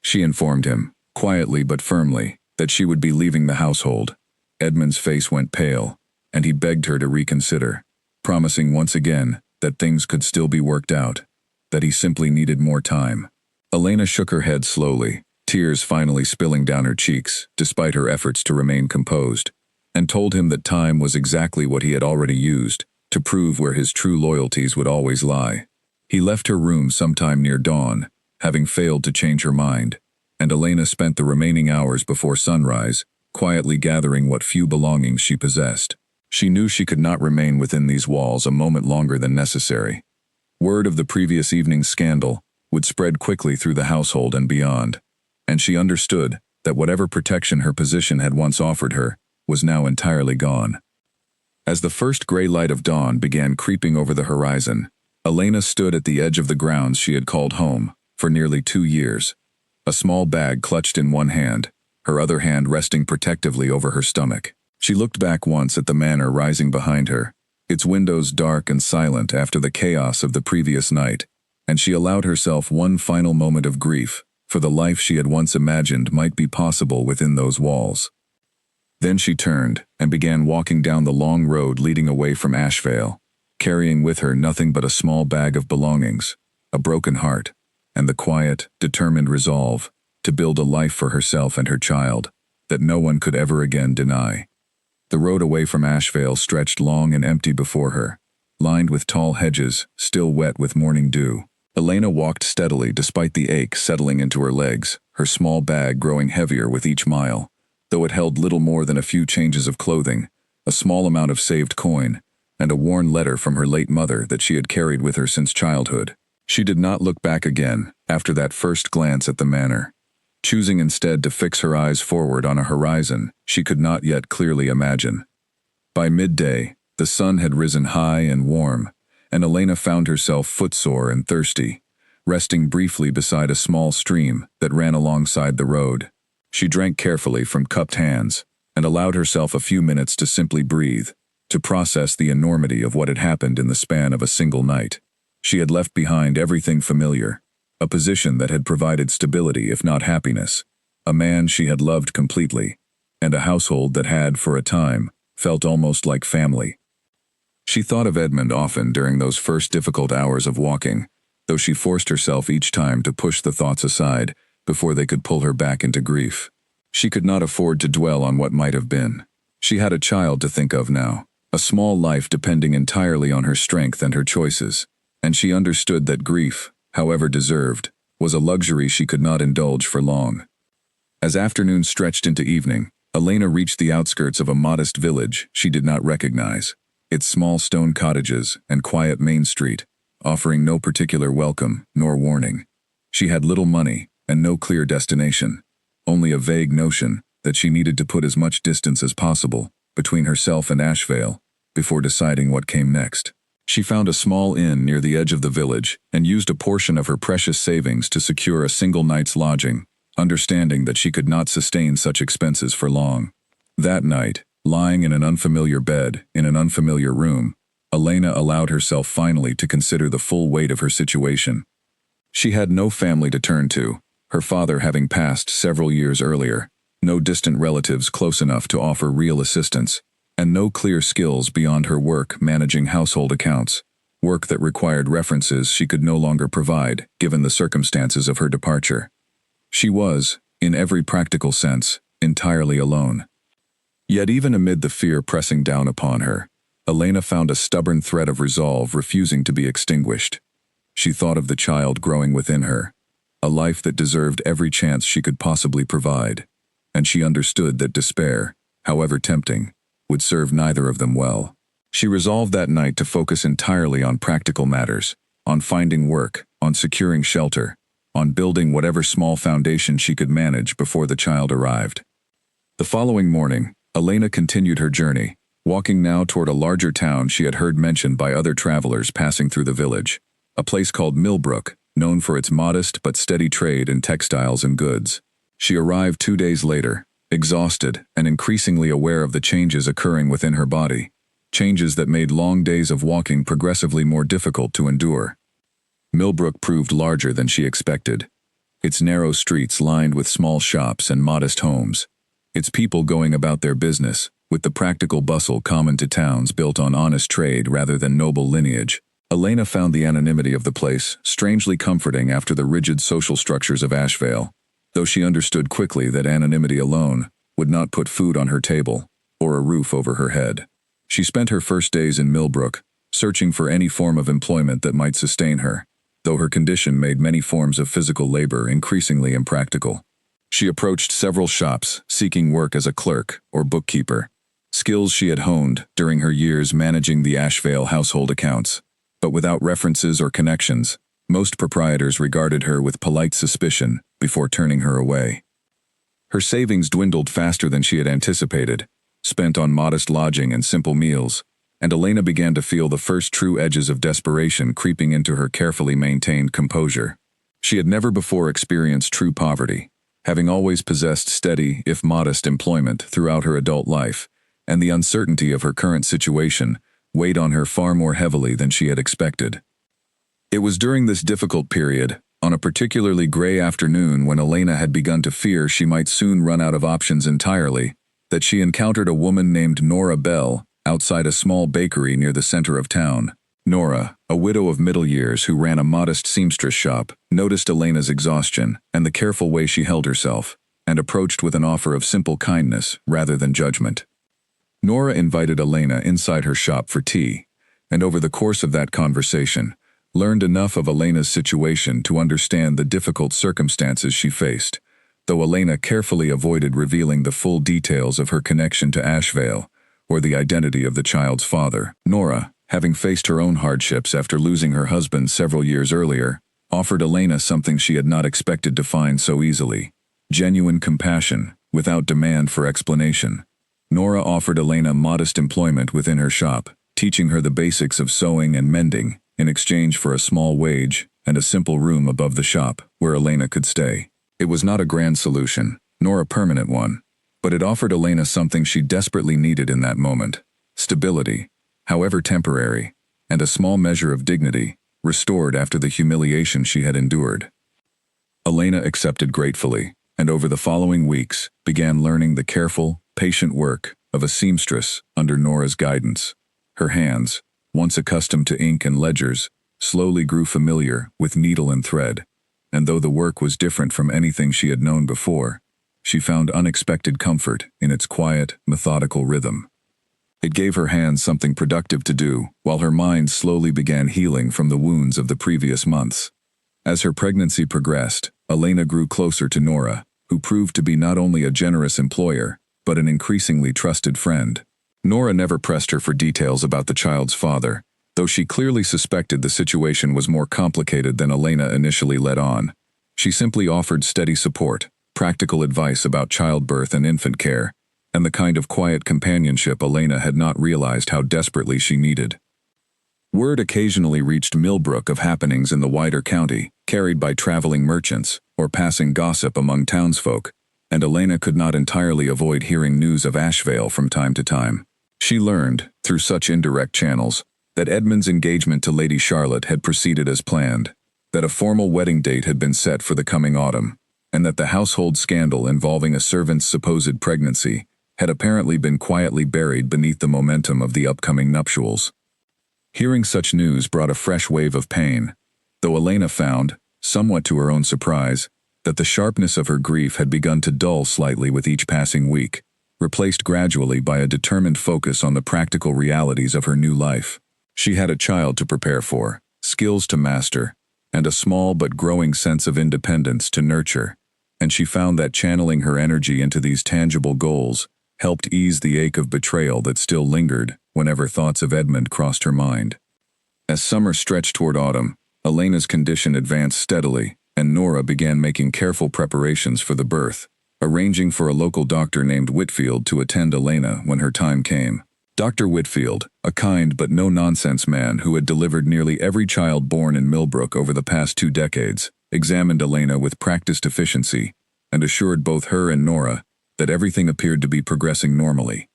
She informed him, quietly but firmly, that she would be leaving the household. Edmund's face went pale, and he begged her to reconsider, promising once again that things could still be worked out, that he simply needed more time. Elena shook her head slowly, tears finally spilling down her cheeks, despite her efforts to remain composed, and told him that time was exactly what he had already used to prove where his true loyalties would always lie. He left her room sometime near dawn, having failed to change her mind, and Elena spent the remaining hours before sunrise, quietly gathering what few belongings she possessed. She knew she could not remain within these walls a moment longer than necessary. Word of the previous evening's scandal would spread quickly through the household and beyond, and she understood that whatever protection her position had once offered her was now entirely gone. As the first gray light of dawn began creeping over the horizon, Elena stood at the edge of the grounds she had called home for nearly 2 years, a small bag clutched in one hand, her other hand resting protectively over her stomach. She looked back once at the manor rising behind her, its windows dark and silent after the chaos of the previous night, and she allowed herself one final moment of grief for the life she had once imagined might be possible within those walls. Then she turned and began walking down the long road leading away from Ashvale, carrying with her nothing but a small bag of belongings, a broken heart, and the quiet, determined resolve to build a life for herself and her child that no one could ever again deny. The road away from Ashvale stretched long and empty before her, lined with tall hedges, still wet with morning dew. Elena walked steadily despite the ache settling into her legs, her small bag growing heavier with each mile, though it held little more than a few changes of clothing, a small amount of saved coin, and a worn letter from her late mother that she had carried with her since childhood. She did not look back again after that first glance at the manor, choosing instead to fix her eyes forward on a horizon she could not yet clearly imagine. By midday, the sun had risen high and warm, and Elena found herself footsore and thirsty, resting briefly beside a small stream that ran alongside the road. She drank carefully from cupped hands and allowed herself a few minutes to simply breathe, to process the enormity of what had happened in the span of a single night. She had left behind everything familiar, a position that had provided stability if not happiness, a man she had loved completely, and a household that had, for a time, felt almost like family. She thought of Edmund often during those first difficult hours of walking, though she forced herself each time to push the thoughts aside before they could pull her back into grief. She could not afford to dwell on what might have been. She had a child to think of now, a small life depending entirely on her strength and her choices, and she understood that grief, however deserved, was a luxury she could not indulge for long. As afternoon stretched into evening, Elena reached the outskirts of a modest village she did not recognize, its small stone cottages and quiet main street offering no particular welcome nor warning. She had little money and no clear destination, only a vague notion that she needed to put as much distance as possible between herself and Ashvale before deciding what came next. She found a small inn near the edge of the village and used a portion of her precious savings to secure a single night's lodging, understanding that she could not sustain such expenses for long. That night, lying in an unfamiliar bed in an unfamiliar room, Elena allowed herself finally to consider the full weight of her situation. She had no family to turn to, her father having passed several years earlier, no distant relatives close enough to offer real assistance, and no clear skills beyond her work managing household accounts. work that required references she could no longer provide, given the circumstances of her departure. She was, in every practical sense, entirely alone. Yet even amid the fear pressing down upon her, Elena found a stubborn thread of resolve refusing to be extinguished. She thought of the child growing within her, a life that deserved every chance she could possibly provide, and she understood that despair, however tempting, would serve neither of them well. She resolved that night to focus entirely on practical matters, on finding work, on securing shelter, on building whatever small foundation she could manage before the child arrived. The following morning, Elena continued her journey, walking now toward a larger town she had heard mentioned by other travelers passing through the village, a place called Millbrook, known for its modest but steady trade in textiles and goods. She arrived 2 days later, exhausted and increasingly aware of the changes occurring within her body, changes that made long days of walking progressively more difficult to endure. Millbrook proved larger than she expected, its narrow streets lined with small shops and modest homes, its people going about their business, with the practical bustle common to towns built on honest trade rather than noble lineage. Elena found the anonymity of the place strangely comforting after the rigid social structures of Ashvale, though she understood quickly that anonymity alone would not put food on her table or a roof over her head. She spent her first days in Millbrook, searching for any form of employment that might sustain her, though her condition made many forms of physical labor increasingly impractical. She approached several shops, seeking work as a clerk or bookkeeper, skills she had honed during her years managing the Ashvale household accounts. But without references or connections, most proprietors regarded her with polite suspicion before turning her away. Her savings dwindled faster than she had anticipated, spent on modest lodging and simple meals, and Elena began to feel the first true edges of desperation creeping into her carefully maintained composure. She had never before experienced true poverty, having always possessed steady, if modest, employment throughout her adult life, and the uncertainty of her current situation weighed on her far more heavily than she had expected. It was during this difficult period, on a particularly gray afternoon when Elena had begun to fear she might soon run out of options entirely, that she encountered a woman named Nora Bell outside a small bakery near the center of town. Nora, a widow of middle years who ran a modest seamstress shop, noticed Elena's exhaustion and the careful way she held herself, and approached with an offer of simple kindness rather than judgment. Nora invited Elena inside her shop for tea, and over the course of that conversation, learned enough of Elena's situation to understand the difficult circumstances she faced, though Elena carefully avoided revealing the full details of her connection to Ashvale or the identity of the child's father. Nora, having faced her own hardships after losing her husband several years earlier, offered Elena something she had not expected to find so easily: genuine compassion, without demand for explanation. Nora offered Elena modest employment within her shop, teaching her the basics of sewing and mending in exchange for a small wage and a simple room above the shop where Elena could stay. It was not a grand solution, nor a permanent one, but it offered Elena something she desperately needed in that moment: stability, however temporary, and a small measure of dignity, restored after the humiliation she had endured. Elena accepted gratefully, and over the following weeks began learning the careful, patient work of a seamstress under Nora's guidance. Her hands, once accustomed to ink and ledgers, slowly grew familiar with needle and thread, and though the work was different from anything she had known before, she found unexpected comfort in its quiet, methodical rhythm. It gave her hands something productive to do, while her mind slowly began healing from the wounds of the previous months. As her pregnancy progressed, Elena grew closer to Nora, who proved to be not only a generous employer, but an increasingly trusted friend. Nora never pressed her for details about the child's father, though she clearly suspected the situation was more complicated than Elena initially let on. She simply offered steady support, practical advice about childbirth and infant care, and the kind of quiet companionship Elena had not realized how desperately she needed. Word occasionally reached Millbrook of happenings in the wider county, carried by traveling merchants or passing gossip among townsfolk, and Elena could not entirely avoid hearing news of Ashvale from time to time. She learned, through such indirect channels, that Edmund's engagement to Lady Charlotte had proceeded as planned, that a formal wedding date had been set for the coming autumn, and that the household scandal involving a servant's supposed pregnancy had apparently been quietly buried beneath the momentum of the upcoming nuptials. Hearing such news brought a fresh wave of pain, though Elena found, somewhat to her own surprise, that the sharpness of her grief had begun to dull slightly with each passing week, replaced gradually by a determined focus on the practical realities of her new life. She had a child to prepare for, skills to master, and a small but growing sense of independence to nurture, and she found that channeling her energy into these tangible goals helped ease the ache of betrayal that still lingered whenever thoughts of Edmund crossed her mind. As summer stretched toward autumn, Elena's condition advanced steadily, and Nora began making careful preparations for the birth, arranging for a local doctor named Whitfield to attend Elena when her time came. Dr. Whitfield, a kind but no-nonsense man who had delivered nearly every child born in Millbrook over the past 2 decades, examined Elena with practiced efficiency and assured both her and Nora that everything appeared to be progressing normally.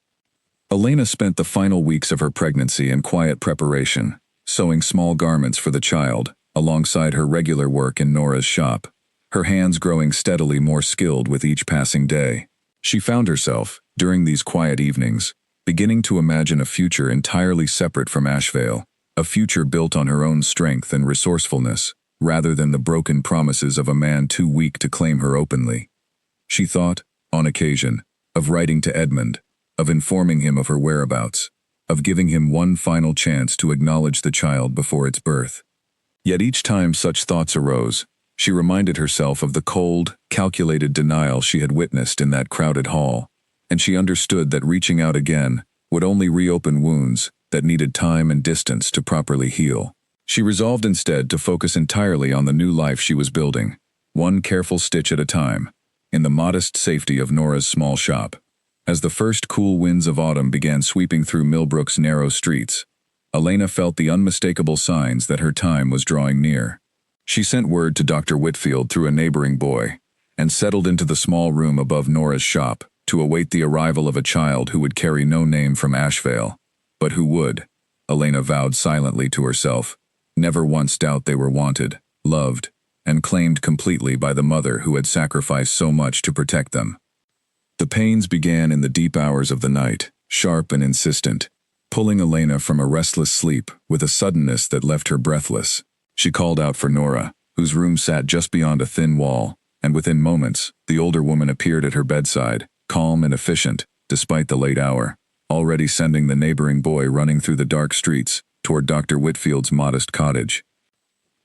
Elena spent the final weeks of her pregnancy in quiet preparation, sewing small garments for the child, alongside her regular work in Nora's shop, her hands growing steadily more skilled with each passing day. She found herself, during these quiet evenings, beginning to imagine a future entirely separate from Ashvale, a future built on her own strength and resourcefulness, rather than the broken promises of a man too weak to claim her openly. She thought, on occasion, of writing to Edmund, of informing him of her whereabouts, of giving him one final chance to acknowledge the child before its birth. Yet each time such thoughts arose, she reminded herself of the cold, calculated denial she had witnessed in that crowded hall, and she understood that reaching out again would only reopen wounds that needed time and distance to properly heal. She resolved instead to focus entirely on the new life she was building, one careful stitch at a time, in the modest safety of Nora's small shop. As the first cool winds of autumn began sweeping through Millbrook's narrow streets, Elena felt the unmistakable signs that her time was drawing near. She sent word to Dr. Whitfield through a neighboring boy, and settled into the small room above Nora's shop to await the arrival of a child who would carry no name from Ashvale, but who would, Elena vowed silently to herself, never once doubt they were wanted, loved, and claimed completely by the mother who had sacrificed so much to protect them. The pains began in the deep hours of the night, sharp and insistent, pulling Elena from a restless sleep with a suddenness that left her breathless. She called out for Nora, whose room sat just beyond a thin wall, and within moments, the older woman appeared at her bedside, calm and efficient, despite the late hour, already sending the neighboring boy running through the dark streets toward Dr. Whitfield's modest cottage.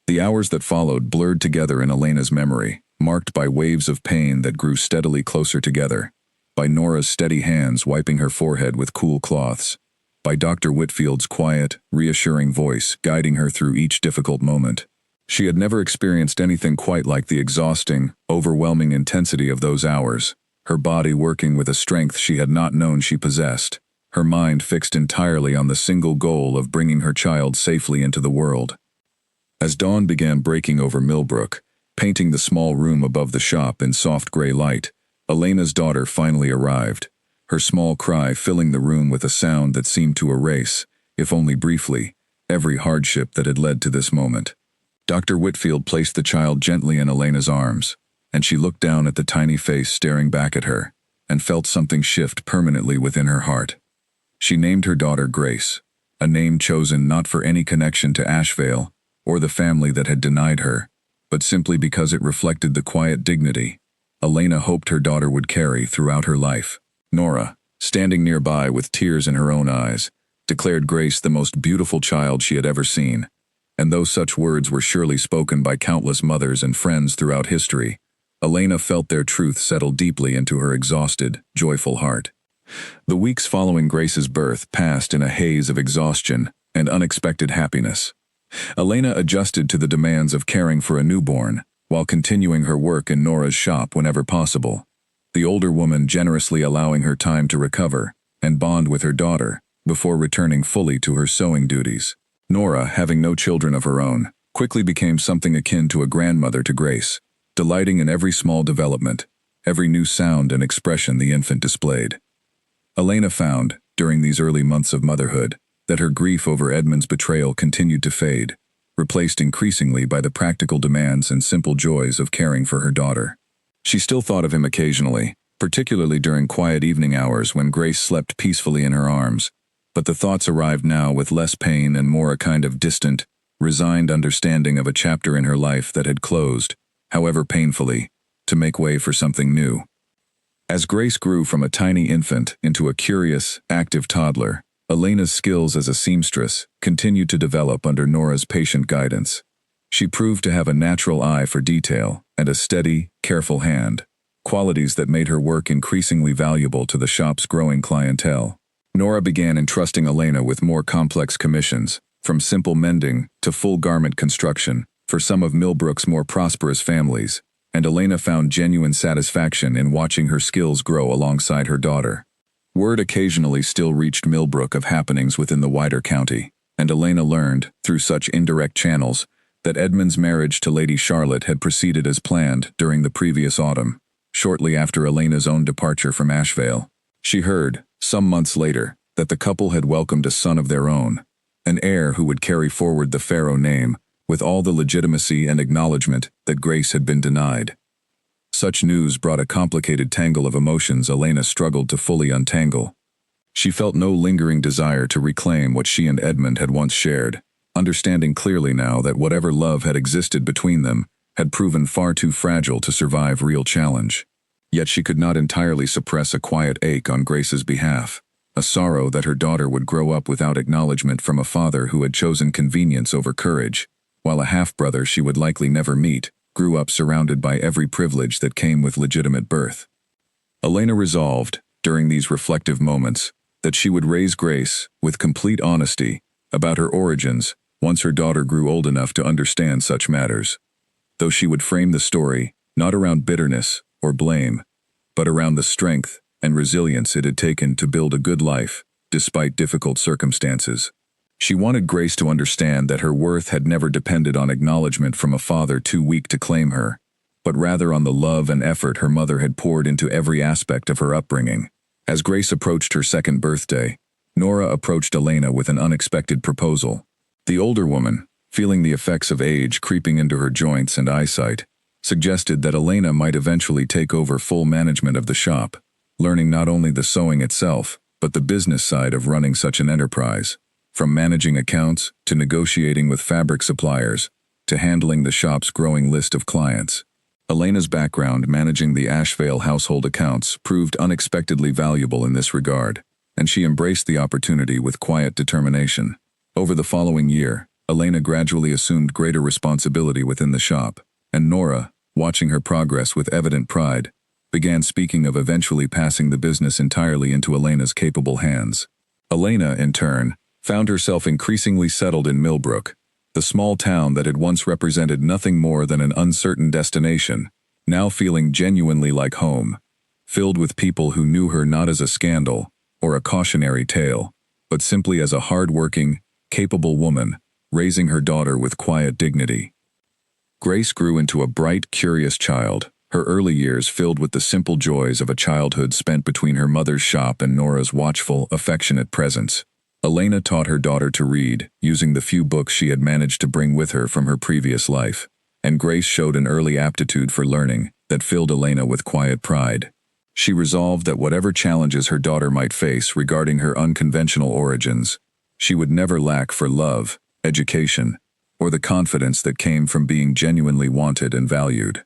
The hours that followed blurred together in Elena's memory, marked by waves of pain that grew steadily closer together, by Nora's steady hands wiping her forehead with cool cloths, by Dr. Whitfield's quiet, reassuring voice guiding her through each difficult moment. She had never experienced anything quite like the exhausting, overwhelming intensity of those hours, her body working with a strength she had not known she possessed, her mind fixed entirely on the single goal of bringing her child safely into the world. As dawn began breaking over Millbrook, painting the small room above the shop in soft gray light, Elena's daughter finally arrived, her small cry filling the room with a sound that seemed to erase, if only briefly, every hardship that had led to this moment. Dr. Whitfield placed the child gently in Elena's arms, and she looked down at the tiny face staring back at her, and felt something shift permanently within her heart. She named her daughter Grace, a name chosen not for any connection to Ashvale or the family that had denied her, but simply because it reflected the quiet dignity Elena hoped her daughter would carry throughout her life. Nora, standing nearby with tears in her own eyes, declared Grace the most beautiful child she had ever seen, and though such words were surely spoken by countless mothers and friends throughout history, Elena felt their truth settle deeply into her exhausted, joyful heart. The weeks following Grace's birth passed in a haze of exhaustion and unexpected happiness. Elena adjusted to the demands of caring for a newborn, while continuing her work in Nora's shop whenever possible, the older woman generously allowing her time to recover and bond with her daughter before returning fully to her sewing duties. Nora, having no children of her own, quickly became something akin to a grandmother to Grace, delighting in every small development, every new sound and expression the infant displayed. Elena found, during these early months of motherhood, that her grief over Edmund's betrayal continued to fade, replaced increasingly by the practical demands and simple joys of caring for her daughter. She still thought of him occasionally, particularly during quiet evening hours when Grace slept peacefully in her arms, But the thoughts arrived now with less pain and more a kind of distant, resigned understanding of a chapter in her life that had closed, however painfully, to make way for something new. As Grace grew from a tiny infant into a curious, active toddler, Elena's skills as a seamstress continued to develop under Nora's patient guidance. She proved to have a natural eye for detail and a steady, careful hand, qualities that made her work increasingly valuable to the shop's growing clientele. Nora began entrusting Elena with more complex commissions, from simple mending to full garment construction, for some of Millbrook's more prosperous families, and Elena found genuine satisfaction in watching her skills grow alongside her daughter. Word occasionally still reached Millbrook of happenings within the wider county, and Elena learned, through such indirect channels, that Edmund's marriage to Lady Charlotte had proceeded as planned during the previous autumn, shortly after Elena's own departure from Ashvale. She heard, some months later, that the couple had welcomed a son of their own, an heir who would carry forward the Pharaoh name, with all the legitimacy and acknowledgement that Grace had been denied. Such news brought a complicated tangle of emotions Elena struggled to fully untangle. She felt no lingering desire to reclaim what she and Edmund had once shared, understanding clearly now that whatever love had existed between them had proven far too fragile to survive real challenge. Yet she could not entirely suppress a quiet ache on Grace's behalf, a sorrow that her daughter would grow up without acknowledgement from a father who had chosen convenience over courage, while a half-brother she would likely never meet grew up surrounded by every privilege that came with legitimate birth. Elena resolved, during these reflective moments, that she would raise Grace with complete honesty about her origins once her daughter grew old enough to understand such matters, though she would frame the story not around bitterness or blame, but around the strength and resilience it had taken to build a good life, despite difficult circumstances. She wanted Grace to understand that her worth had never depended on acknowledgement from a father too weak to claim her, but rather on the love and effort her mother had poured into every aspect of her upbringing. As Grace approached her second birthday, Nora approached Elena with an unexpected proposal. The older woman, feeling the effects of age creeping into her joints and eyesight, suggested that Elena might eventually take over full management of the shop, learning not only the sewing itself, but the business side of running such an enterprise, from managing accounts to negotiating with fabric suppliers to handling the shop's growing list of clients. Elena's background managing the Ashvale household accounts proved unexpectedly valuable in this regard, and she embraced the opportunity with quiet determination. Over the following year, Elena gradually assumed greater responsibility within the shop, and Nora, watching her progress with evident pride, began speaking of eventually passing the business entirely into Elena's capable hands. Elena, in turn, found herself increasingly settled in Millbrook, the small town that had once represented nothing more than an uncertain destination, now feeling genuinely like home, filled with people who knew her not as a scandal or a cautionary tale, but simply as a hard-working, capable woman, raising her daughter with quiet dignity. Grace grew into a bright, curious child, her early years filled with the simple joys of a childhood spent between her mother's shop and Nora's watchful, affectionate presence. Elena taught her daughter to read, using the few books she had managed to bring with her from her previous life, and Grace showed an early aptitude for learning that filled Elena with quiet pride. She resolved that whatever challenges her daughter might face regarding her unconventional origins, she would never lack for love, education, or the confidence that came from being genuinely wanted and valued.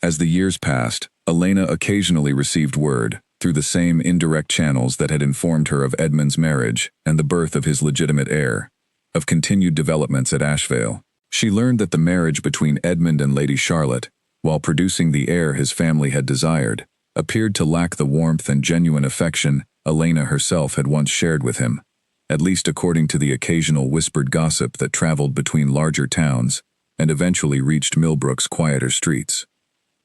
As the years passed, Elena occasionally received word, through the same indirect channels that had informed her of Edmund's marriage and the birth of his legitimate heir, of continued developments at Ashvale. She learned that the marriage between Edmund and Lady Charlotte, while producing the heir his family had desired, appeared to lack the warmth and genuine affection Elena herself had once shared with him, at least according to the occasional whispered gossip that traveled between larger towns and eventually reached Millbrook's quieter streets.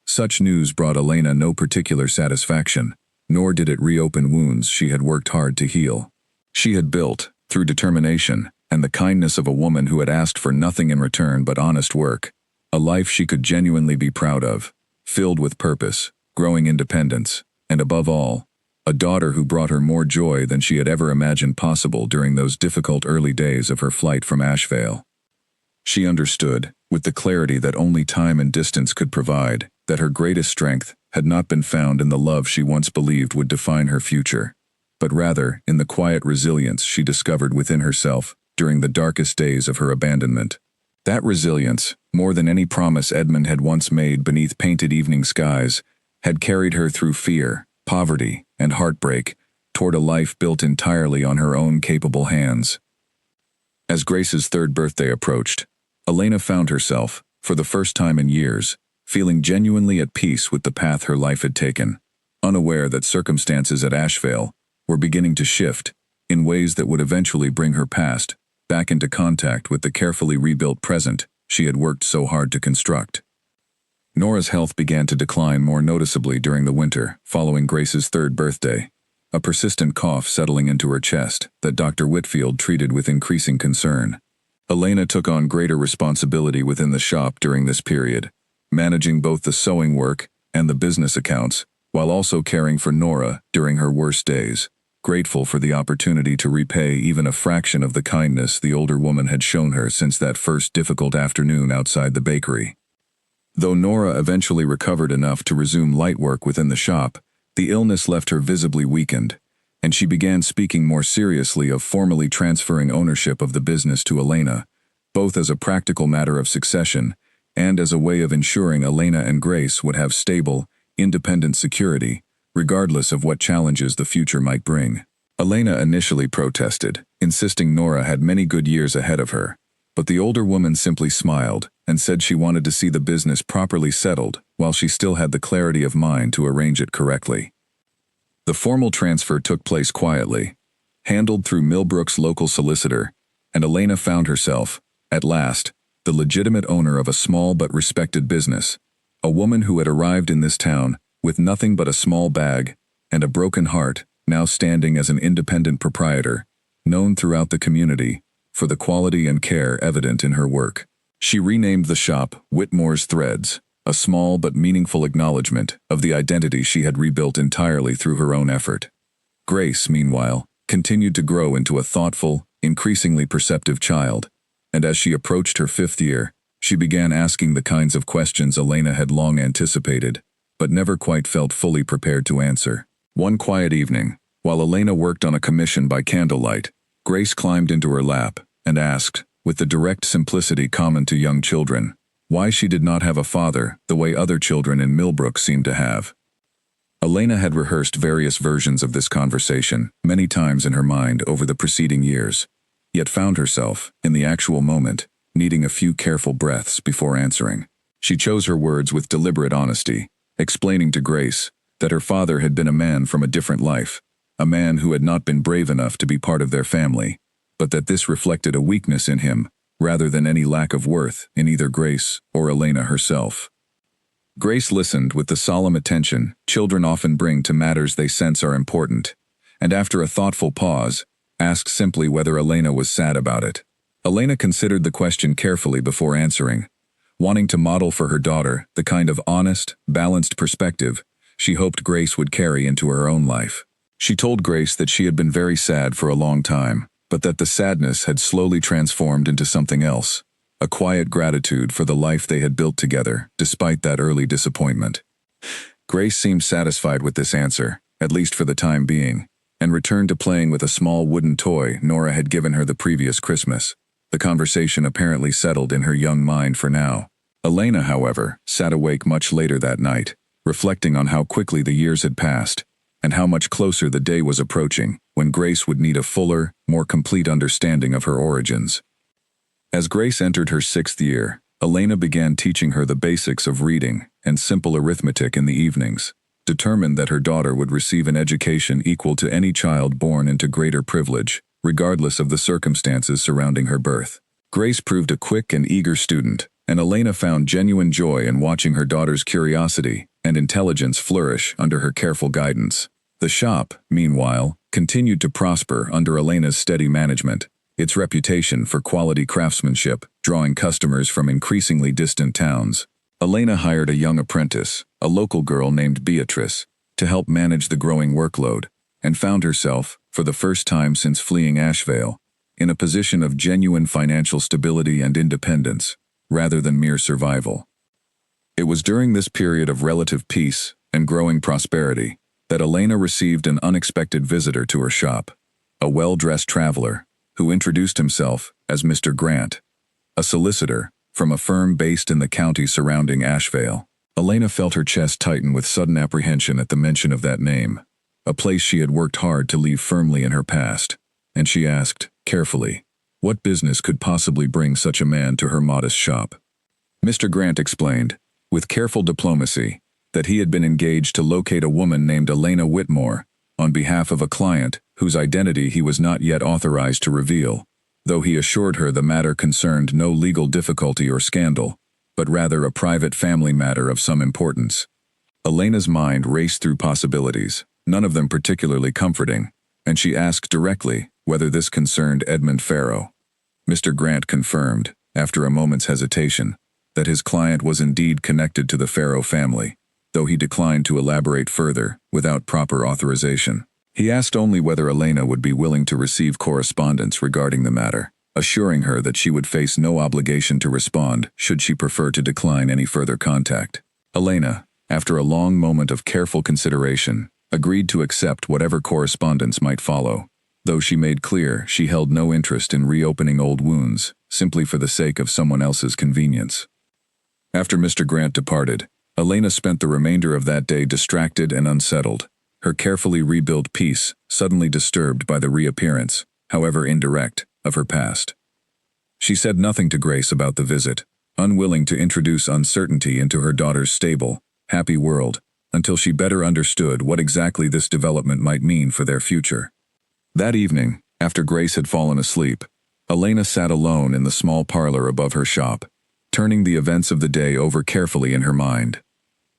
Such news brought Elena no particular satisfaction, nor did it reopen wounds she had worked hard to heal. She had built, through determination and the kindness of a woman who had asked for nothing in return but honest work, a life she could genuinely be proud of, filled with purpose, growing independence, and above all, a daughter who brought her more joy than she had ever imagined possible during those difficult early days of her flight from Ashvale. She understood, with the clarity that only time and distance could provide, that her greatest strength had not been found in the love she once believed would define her future, but rather in the quiet resilience she discovered within herself during the darkest days of her abandonment. That resilience, more than any promise Edmund had once made beneath painted evening skies, had carried her through fear, poverty, and heartbreak toward a life built entirely on her own capable hands. As Grace's third birthday approached, Elena found herself, for the first time in years, feeling genuinely at peace with the path her life had taken, unaware that circumstances at Ashvale were beginning to shift in ways that would eventually bring her past back into contact with the carefully rebuilt present she had worked so hard to construct. Nora's health began to decline more noticeably during the winter following Grace's third birthday, a persistent cough settling into her chest that Dr. Whitfield treated with increasing concern. Elena took on greater responsibility within the shop during this period, managing both the sewing work and the business accounts, while also caring for Nora during her worst days, grateful for the opportunity to repay even a fraction of the kindness the older woman had shown her since that first difficult afternoon outside the bakery. Though Nora eventually recovered enough to resume light work within the shop, the illness left her visibly weakened, and she began speaking more seriously of formally transferring ownership of the business to Elena, both as a practical matter of succession and as a way of ensuring Elena and Grace would have stable, independent security, regardless of what challenges the future might bring. Elena initially protested, insisting Nora had many good years ahead of her, but the older woman simply smiled and said she wanted to see the business properly settled while she still had the clarity of mind to arrange it correctly. The formal transfer took place quietly, handled through Millbrook's local solicitor, and Elena found herself, at last, the legitimate owner of a small but respected business, a woman who had arrived in this town with nothing but a small bag and a broken heart, now standing as an independent proprietor, known throughout the community for the quality and care evident in her work. She renamed the shop Whitmore's Threads, a small but meaningful acknowledgement of the identity she had rebuilt entirely through her own effort. Grace, meanwhile, continued to grow into a thoughtful, increasingly perceptive child, and as she approached her 5th year, she began asking the kinds of questions Elena had long anticipated, but never quite felt fully prepared to answer. One quiet evening, while Elena worked on a commission by candlelight, Grace climbed into her lap and asked, with the direct simplicity common to young children, why she did not have a father the way other children in Millbrook seemed to have. Elena had rehearsed various versions of this conversation many times in her mind over the preceding years, yet found herself, in the actual moment, needing a few careful breaths before answering. She chose her words with deliberate honesty, explaining to Grace that her father had been a man from a different life, a man who had not been brave enough to be part of their family, but that this reflected a weakness in him rather than any lack of worth in either Grace or Elena herself. Grace listened with the solemn attention children often bring to matters they sense are important, and after a thoughtful pause, asked simply whether Elena was sad about it. Elena considered the question carefully before answering, wanting to model for her daughter the kind of honest, balanced perspective she hoped Grace would carry into her own life. She told Grace that she had been very sad for a long time, but that the sadness had slowly transformed into something else, a quiet gratitude for the life they had built together despite that early disappointment. Grace seemed satisfied with this answer, at least for the time being, and returned to playing with a small wooden toy Nora had given her the previous Christmas. The conversation apparently settled in her young mind for now. Elena, however, sat awake much later that night, reflecting on how quickly the years had passed, and how much closer the day was approaching when Grace would need a fuller, more complete understanding of her origins. As Grace entered her 6th year, Elena began teaching her the basics of reading and simple arithmetic in the evenings, determined that her daughter would receive an education equal to any child born into greater privilege, regardless of the circumstances surrounding her birth. Grace proved a quick and eager student, and Elena found genuine joy in watching her daughter's curiosity and intelligence flourish under her careful guidance. The shop, meanwhile, continued to prosper under Elena's steady management, its reputation for quality craftsmanship drawing customers from increasingly distant towns. Elena hired a young apprentice, a local girl named Beatrice, to help manage the growing workload, and found herself, for the first time since fleeing Ashvale, in a position of genuine financial stability and independence, rather than mere survival. It was during this period of relative peace and growing prosperity that Elena received an unexpected visitor to her shop, a well-dressed traveler, who introduced himself as Mr. Grant, a solicitor from a firm based in the county surrounding Ashvale. Elena felt her chest tighten with sudden apprehension at the mention of that name, a place she had worked hard to leave firmly in her past, and she asked, carefully, what business could possibly bring such a man to her modest shop? Mr. Grant explained, with careful diplomacy, that he had been engaged to locate a woman named Elena Whitmore on behalf of a client whose identity he was not yet authorized to reveal, though he assured her the matter concerned no legal difficulty or scandal, but rather a private family matter of some importance. Elena's mind raced through possibilities, none of them particularly comforting, and she asked directly whether this concerned Edmund Farrow. Mr. Grant confirmed, after a moment's hesitation, that his client was indeed connected to the Farrow family, though he declined to elaborate further without proper authorization. He asked only whether Elena would be willing to receive correspondence regarding the matter, assuring her that she would face no obligation to respond should she prefer to decline any further contact. Elena, after a long moment of careful consideration, agreed to accept whatever correspondence might follow, though she made clear she held no interest in reopening old wounds, simply for the sake of someone else's convenience. After Mr. Grant departed, Elena spent the remainder of that day distracted and unsettled, her carefully rebuilt peace suddenly disturbed by the reappearance, however indirect, of her past. She said nothing to Grace about the visit, unwilling to introduce uncertainty into her daughter's stable, happy world, until she better understood what exactly this development might mean for their future. That evening, after Grace had fallen asleep, Elena sat alone in the small parlor above her shop, turning the events of the day over carefully in her mind.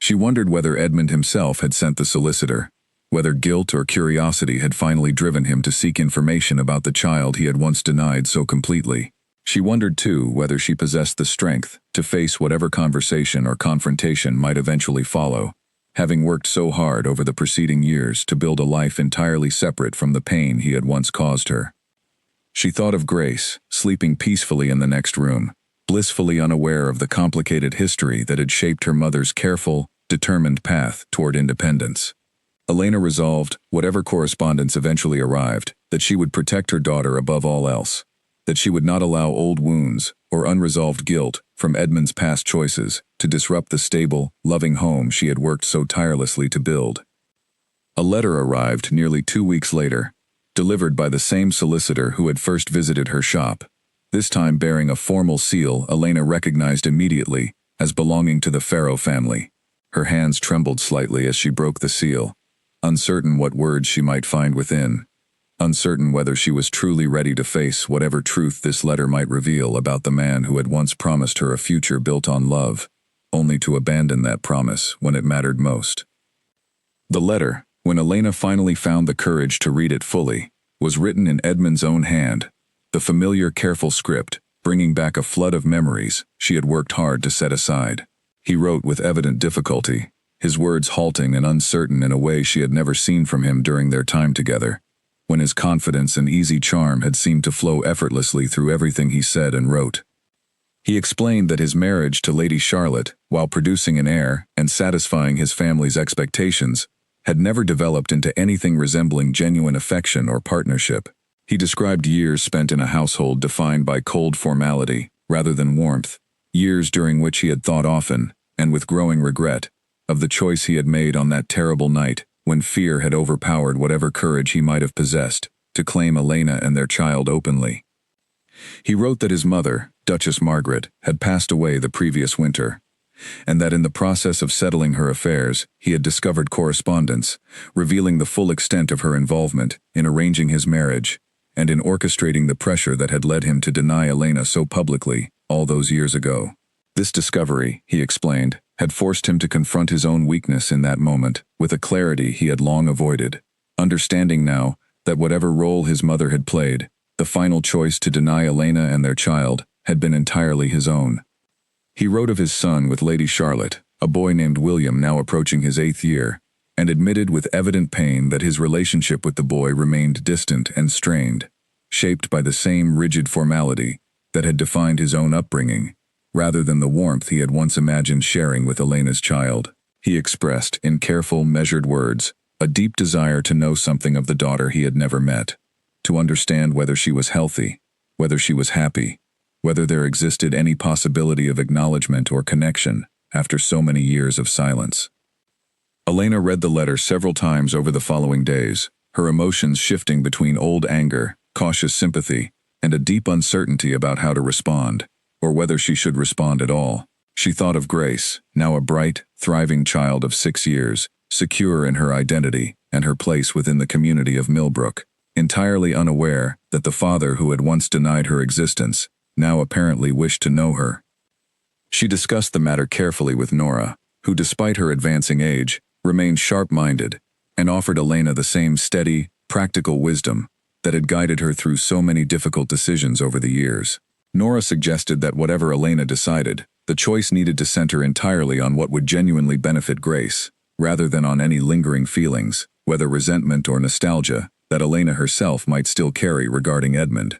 She wondered whether Edmund himself had sent the solicitor, whether guilt or curiosity had finally driven him to seek information about the child he had once denied so completely. She wondered, too, whether she possessed the strength to face whatever conversation or confrontation might eventually follow, having worked so hard over the preceding years to build a life entirely separate from the pain he had once caused her. She thought of Grace, sleeping peacefully in the next room, blissfully unaware of the complicated history that had shaped her mother's careful, determined path toward independence. Elena resolved, whatever correspondence eventually arrived, that she would protect her daughter above all else, that she would not allow old wounds or unresolved guilt from Edmund's past choices to disrupt the stable, loving home she had worked so tirelessly to build. A letter arrived nearly 2 weeks later, delivered by the same solicitor who had first visited her shop, this time bearing a formal seal Elena recognized immediately as belonging to the Farrow family. Her hands trembled slightly as she broke the seal, uncertain what words she might find within, uncertain whether she was truly ready to face whatever truth this letter might reveal about the man who had once promised her a future built on love, only to abandon that promise when it mattered most. The letter, when Elena finally found the courage to read it fully, was written in Edmund's own hand, the familiar careful script, bringing back a flood of memories she had worked hard to set aside. He wrote with evident difficulty, his words halting and uncertain in a way she had never seen from him during their time together, when his confidence and easy charm had seemed to flow effortlessly through everything he said and wrote. He explained that his marriage to Lady Charlotte, while producing an heir and satisfying his family's expectations, had never developed into anything resembling genuine affection or partnership. He described years spent in a household defined by cold formality rather than warmth, years during which he had thought often, and with growing regret, of the choice he had made on that terrible night when fear had overpowered whatever courage he might have possessed to claim Elena and their child openly. He wrote that his mother, Duchess Margaret, had passed away the previous winter, and that in the process of settling her affairs he had discovered correspondence revealing the full extent of her involvement in arranging his marriage and in orchestrating the pressure that had led him to deny Elena so publicly all those years ago. This discovery, he explained, had forced him to confront his own weakness in that moment with a clarity he had long avoided, understanding now that whatever role his mother had played, the final choice to deny Elena and their child had been entirely his own. He wrote of his son with Lady Charlotte, a boy named William now approaching his 8th year, and admitted with evident pain that his relationship with the boy remained distant and strained, shaped by the same rigid formality that had defined his own upbringing, rather than the warmth he had once imagined sharing with Elena's child. He expressed, in careful, measured words, a deep desire to know something of the daughter he had never met, to understand whether she was healthy, whether she was happy, whether there existed any possibility of acknowledgement or connection after so many years of silence. Elena read the letter several times over the following days, her emotions shifting between old anger, cautious sympathy, and a deep uncertainty about how to respond, or whether she should respond at all. She thought of Grace, now a bright, thriving child of 6 years, secure in her identity and her place within the community of Millbrook, entirely unaware that the father who had once denied her existence now apparently wished to know her. She discussed the matter carefully with Nora, who, despite her advancing age, remained sharp-minded and offered Elena the same steady, practical wisdom that had guided her through so many difficult decisions over the years. Nora suggested that whatever Elena decided, the choice needed to center entirely on what would genuinely benefit Grace, rather than on any lingering feelings, whether resentment or nostalgia, that Elena herself might still carry regarding Edmund.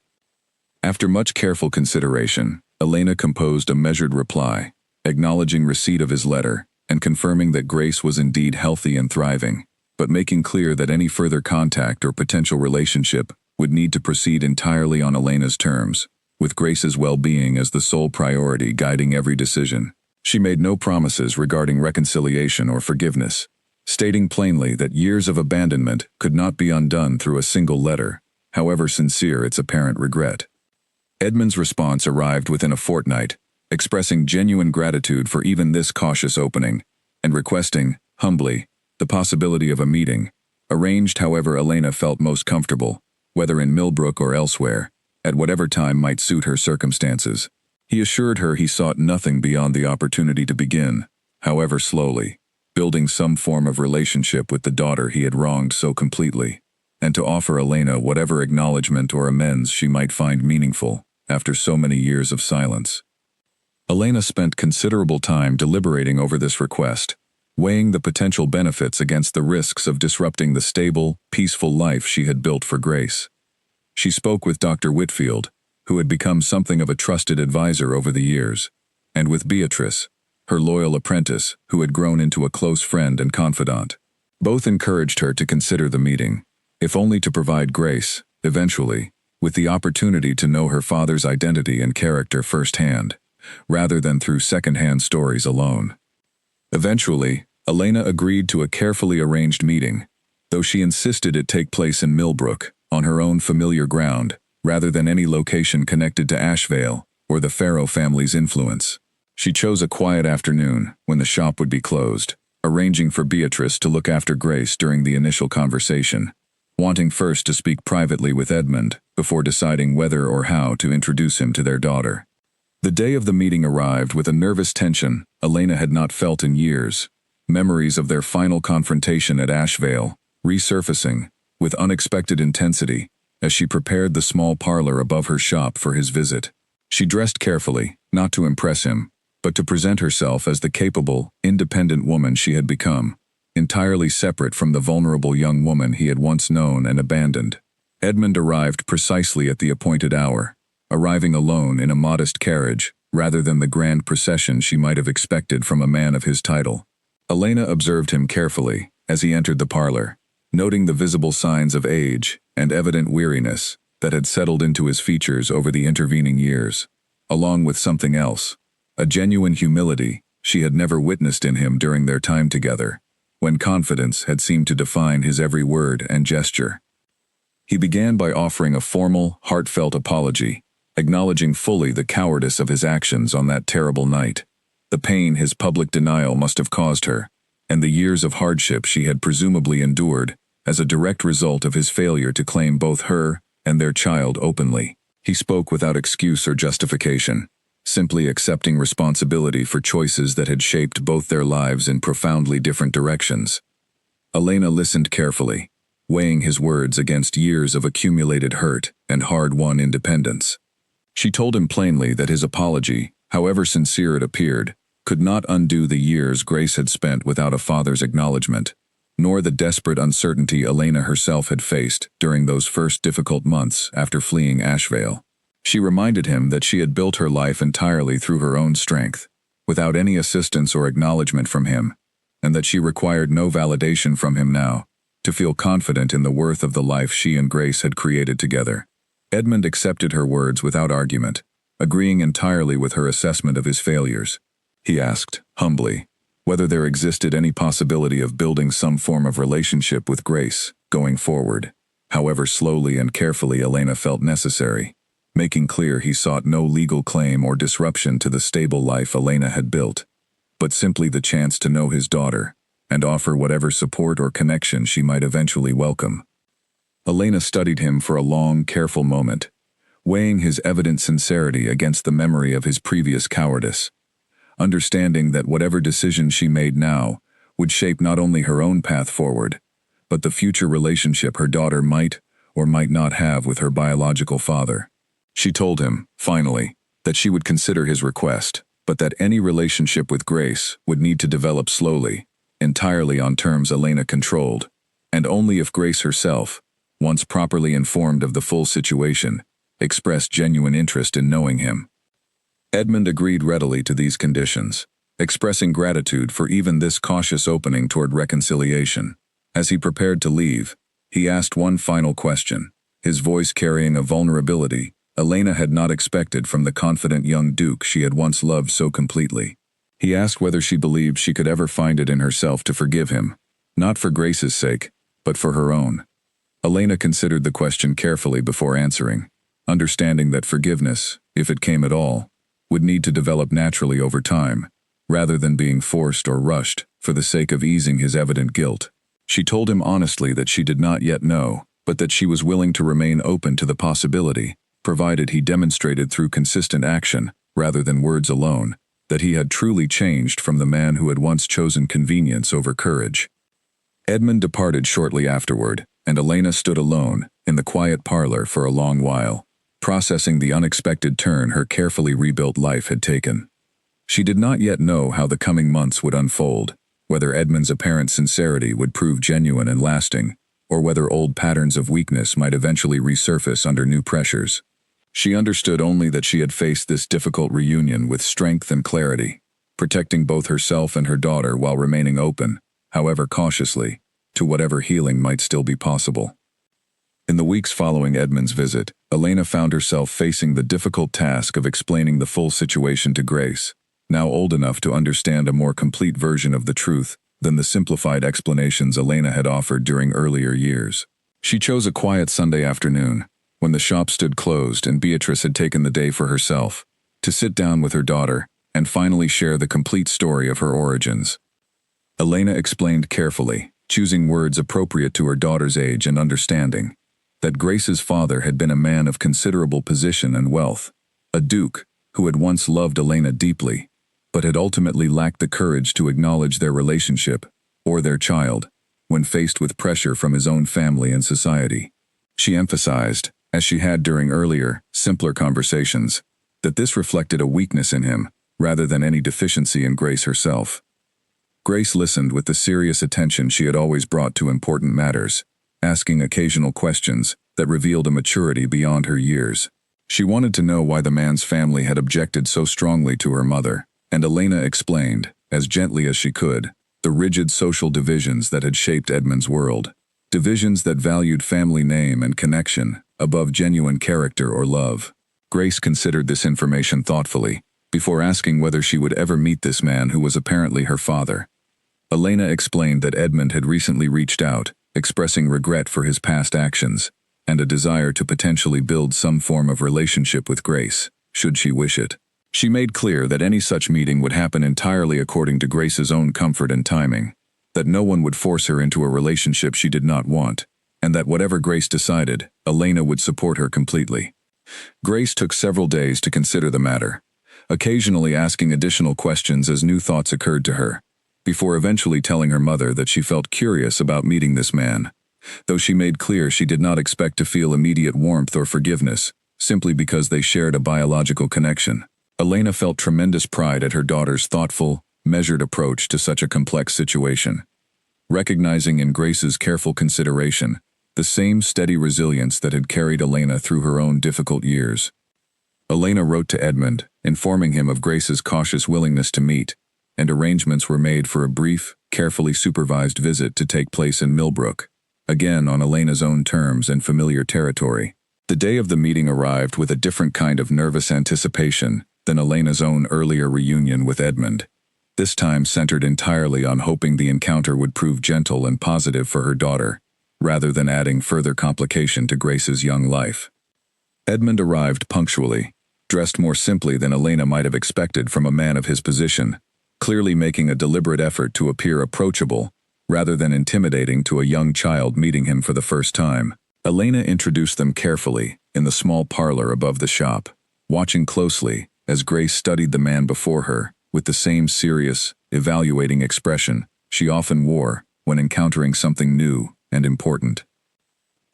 After much careful consideration, Elena composed a measured reply, acknowledging receipt of his letter and confirming that Grace was indeed healthy and thriving, but making clear that any further contact or potential relationship would need to proceed entirely on Elena's terms, with Grace's well-being as the sole priority guiding every decision. She made no promises regarding reconciliation or forgiveness, stating plainly that years of abandonment could not be undone through a single letter, however sincere its apparent regret. Edmund's response arrived within a fortnight, expressing genuine gratitude for even this cautious opening, and requesting, humbly, the possibility of a meeting, arranged however Elena felt most comfortable, whether in Millbrook or elsewhere, at whatever time might suit her circumstances. He assured her he sought nothing beyond the opportunity to begin, however slowly, building some form of relationship with the daughter he had wronged so completely, and to offer Elena whatever acknowledgement or amends she might find meaningful after so many years of silence. Elena spent considerable time deliberating over this request, weighing the potential benefits against the risks of disrupting the stable, peaceful life she had built for Grace. She spoke with Dr. Whitfield, who had become something of a trusted advisor over the years, and with Beatrice, her loyal apprentice, who had grown into a close friend and confidant. Both encouraged her to consider the meeting, if only to provide Grace, eventually, with the opportunity to know her father's identity and character firsthand, rather than through second-hand stories alone. Eventually, Elena agreed to a carefully arranged meeting, though she insisted it take place in Millbrook, on her own familiar ground, rather than any location connected to Ashvale or the Farrow family's influence. She chose a quiet afternoon when the shop would be closed, arranging for Beatrice to look after Grace during the initial conversation, wanting first to speak privately with Edmund before deciding whether or how to introduce him to their daughter. The day of the meeting arrived with a nervous tension Elena had not felt in years, memories of their final confrontation at Ashvale resurfacing with unexpected intensity as she prepared the small parlor above her shop for his visit. She dressed carefully, not to impress him, but to present herself as the capable, independent woman she had become, entirely separate from the vulnerable young woman he had once known and abandoned. Edmund arrived precisely at the appointed hour, arriving alone in a modest carriage, rather than the grand procession she might have expected from a man of his title. Elena observed him carefully as he entered the parlor, noting the visible signs of age and evident weariness that had settled into his features over the intervening years, along with something else, a genuine humility she had never witnessed in him during their time together, when confidence had seemed to define his every word and gesture. He began by offering a formal, heartfelt apology, acknowledging fully the cowardice of his actions on that terrible night, the pain his public denial must have caused her, and the years of hardship she had presumably endured as a direct result of his failure to claim both her and their child openly. He spoke without excuse or justification, simply accepting responsibility for choices that had shaped both their lives in profoundly different directions. Elena listened carefully, weighing his words against years of accumulated hurt and hard-won independence. She told him plainly that his apology, however sincere it appeared, could not undo the years Grace had spent without a father's acknowledgement, nor the desperate uncertainty Elena herself had faced during those first difficult months after fleeing Ashvale. She reminded him that she had built her life entirely through her own strength, without any assistance or acknowledgement from him, and that she required no validation from him now, to feel confident in the worth of the life she and Grace had created together. Edmund accepted her words without argument, agreeing entirely with her assessment of his failures. He asked, humbly, whether there existed any possibility of building some form of relationship with Grace going forward, however slowly and carefully Elena felt necessary, making clear he sought no legal claim or disruption to the stable life Elena had built, but simply the chance to know his daughter and offer whatever support or connection she might eventually welcome. Elena studied him for a long, careful moment, weighing his evident sincerity against the memory of his previous cowardice, understanding that whatever decision she made now would shape not only her own path forward, but the future relationship her daughter might or might not have with her biological father. She told him, finally, that she would consider his request, but that any relationship with Grace would need to develop slowly, entirely on terms Elena controlled, and only if Grace herself, once properly informed of the full situation, expressed genuine interest in knowing him. Edmund agreed readily to these conditions, expressing gratitude for even this cautious opening toward reconciliation. As he prepared to leave, he asked one final question, his voice carrying a vulnerability Elena had not expected from the confident young duke she had once loved so completely. He asked whether she believed she could ever find it in herself to forgive him, not for Grace's sake, but for her own. Elena considered the question carefully before answering, understanding that forgiveness, if it came at all, would need to develop naturally over time, rather than being forced or rushed for the sake of easing his evident guilt. She told him honestly that she did not yet know, but that she was willing to remain open to the possibility, provided he demonstrated through consistent action, rather than words alone, that he had truly changed from the man who had once chosen convenience over courage. Edmund departed shortly afterward, and Elena stood alone, in the quiet parlor for a long while, processing the unexpected turn her carefully rebuilt life had taken. She did not yet know how the coming months would unfold, whether Edmund's apparent sincerity would prove genuine and lasting, or whether old patterns of weakness might eventually resurface under new pressures. She understood only that she had faced this difficult reunion with strength and clarity, protecting both herself and her daughter while remaining open, however cautiously, to whatever healing might still be possible. In the weeks following Edmund's visit, Elena found herself facing the difficult task of explaining the full situation to Grace, now old enough to understand a more complete version of the truth than the simplified explanations Elena had offered during earlier years. She chose a quiet Sunday afternoon, when the shop stood closed and Beatrice had taken the day for herself, to sit down with her daughter and finally share the complete story of her origins. Elena explained carefully, choosing words appropriate to her daughter's age and understanding, that Grace's father had been a man of considerable position and wealth, a duke who had once loved Elena deeply, but had ultimately lacked the courage to acknowledge their relationship, or their child, when faced with pressure from his own family and society. She emphasized, as she had during earlier, simpler conversations, that this reflected a weakness in him, rather than any deficiency in Grace herself. Grace listened with the serious attention she had always brought to important matters, asking occasional questions that revealed a maturity beyond her years. She wanted to know why the man's family had objected so strongly to her mother, and Elena explained, as gently as she could, the rigid social divisions that had shaped Edmund's world, divisions that valued family name and connection above genuine character or love. Grace considered this information thoughtfully, before asking whether she would ever meet this man who was apparently her father. Elena explained that Edmund had recently reached out, expressing regret for his past actions, and a desire to potentially build some form of relationship with Grace, should she wish it. She made clear that any such meeting would happen entirely according to Grace's own comfort and timing, that no one would force her into a relationship she did not want, and that whatever Grace decided, Elena would support her completely. Grace took several days to consider the matter, occasionally asking additional questions as new thoughts occurred to her, before eventually telling her mother that she felt curious about meeting this man, though she made clear she did not expect to feel immediate warmth or forgiveness, simply because they shared a biological connection. Elena felt tremendous pride at her daughter's thoughtful, measured approach to such a complex situation, recognizing in Grace's careful consideration the same steady resilience that had carried Elena through her own difficult years. Elena wrote to Edmund, informing him of Grace's cautious willingness to meet, and arrangements were made for a brief, carefully supervised visit to take place in Millbrook. again on Elena's own terms and familiar territory. The day of the meeting arrived with a different kind of nervous anticipation than Elena's own earlier reunion with Edmund, this time centered entirely on hoping the encounter would prove gentle and positive for her daughter, rather than adding further complication to Grace's young life. Edmund arrived punctually, dressed more simply than Elena might have expected from a man of his position, clearly making a deliberate effort to appear approachable, rather than intimidating to a young child meeting him for the first time. Elena introduced them carefully in the small parlor above the shop, watching closely as Grace studied the man before her with the same serious, evaluating expression she often wore when encountering something new and important.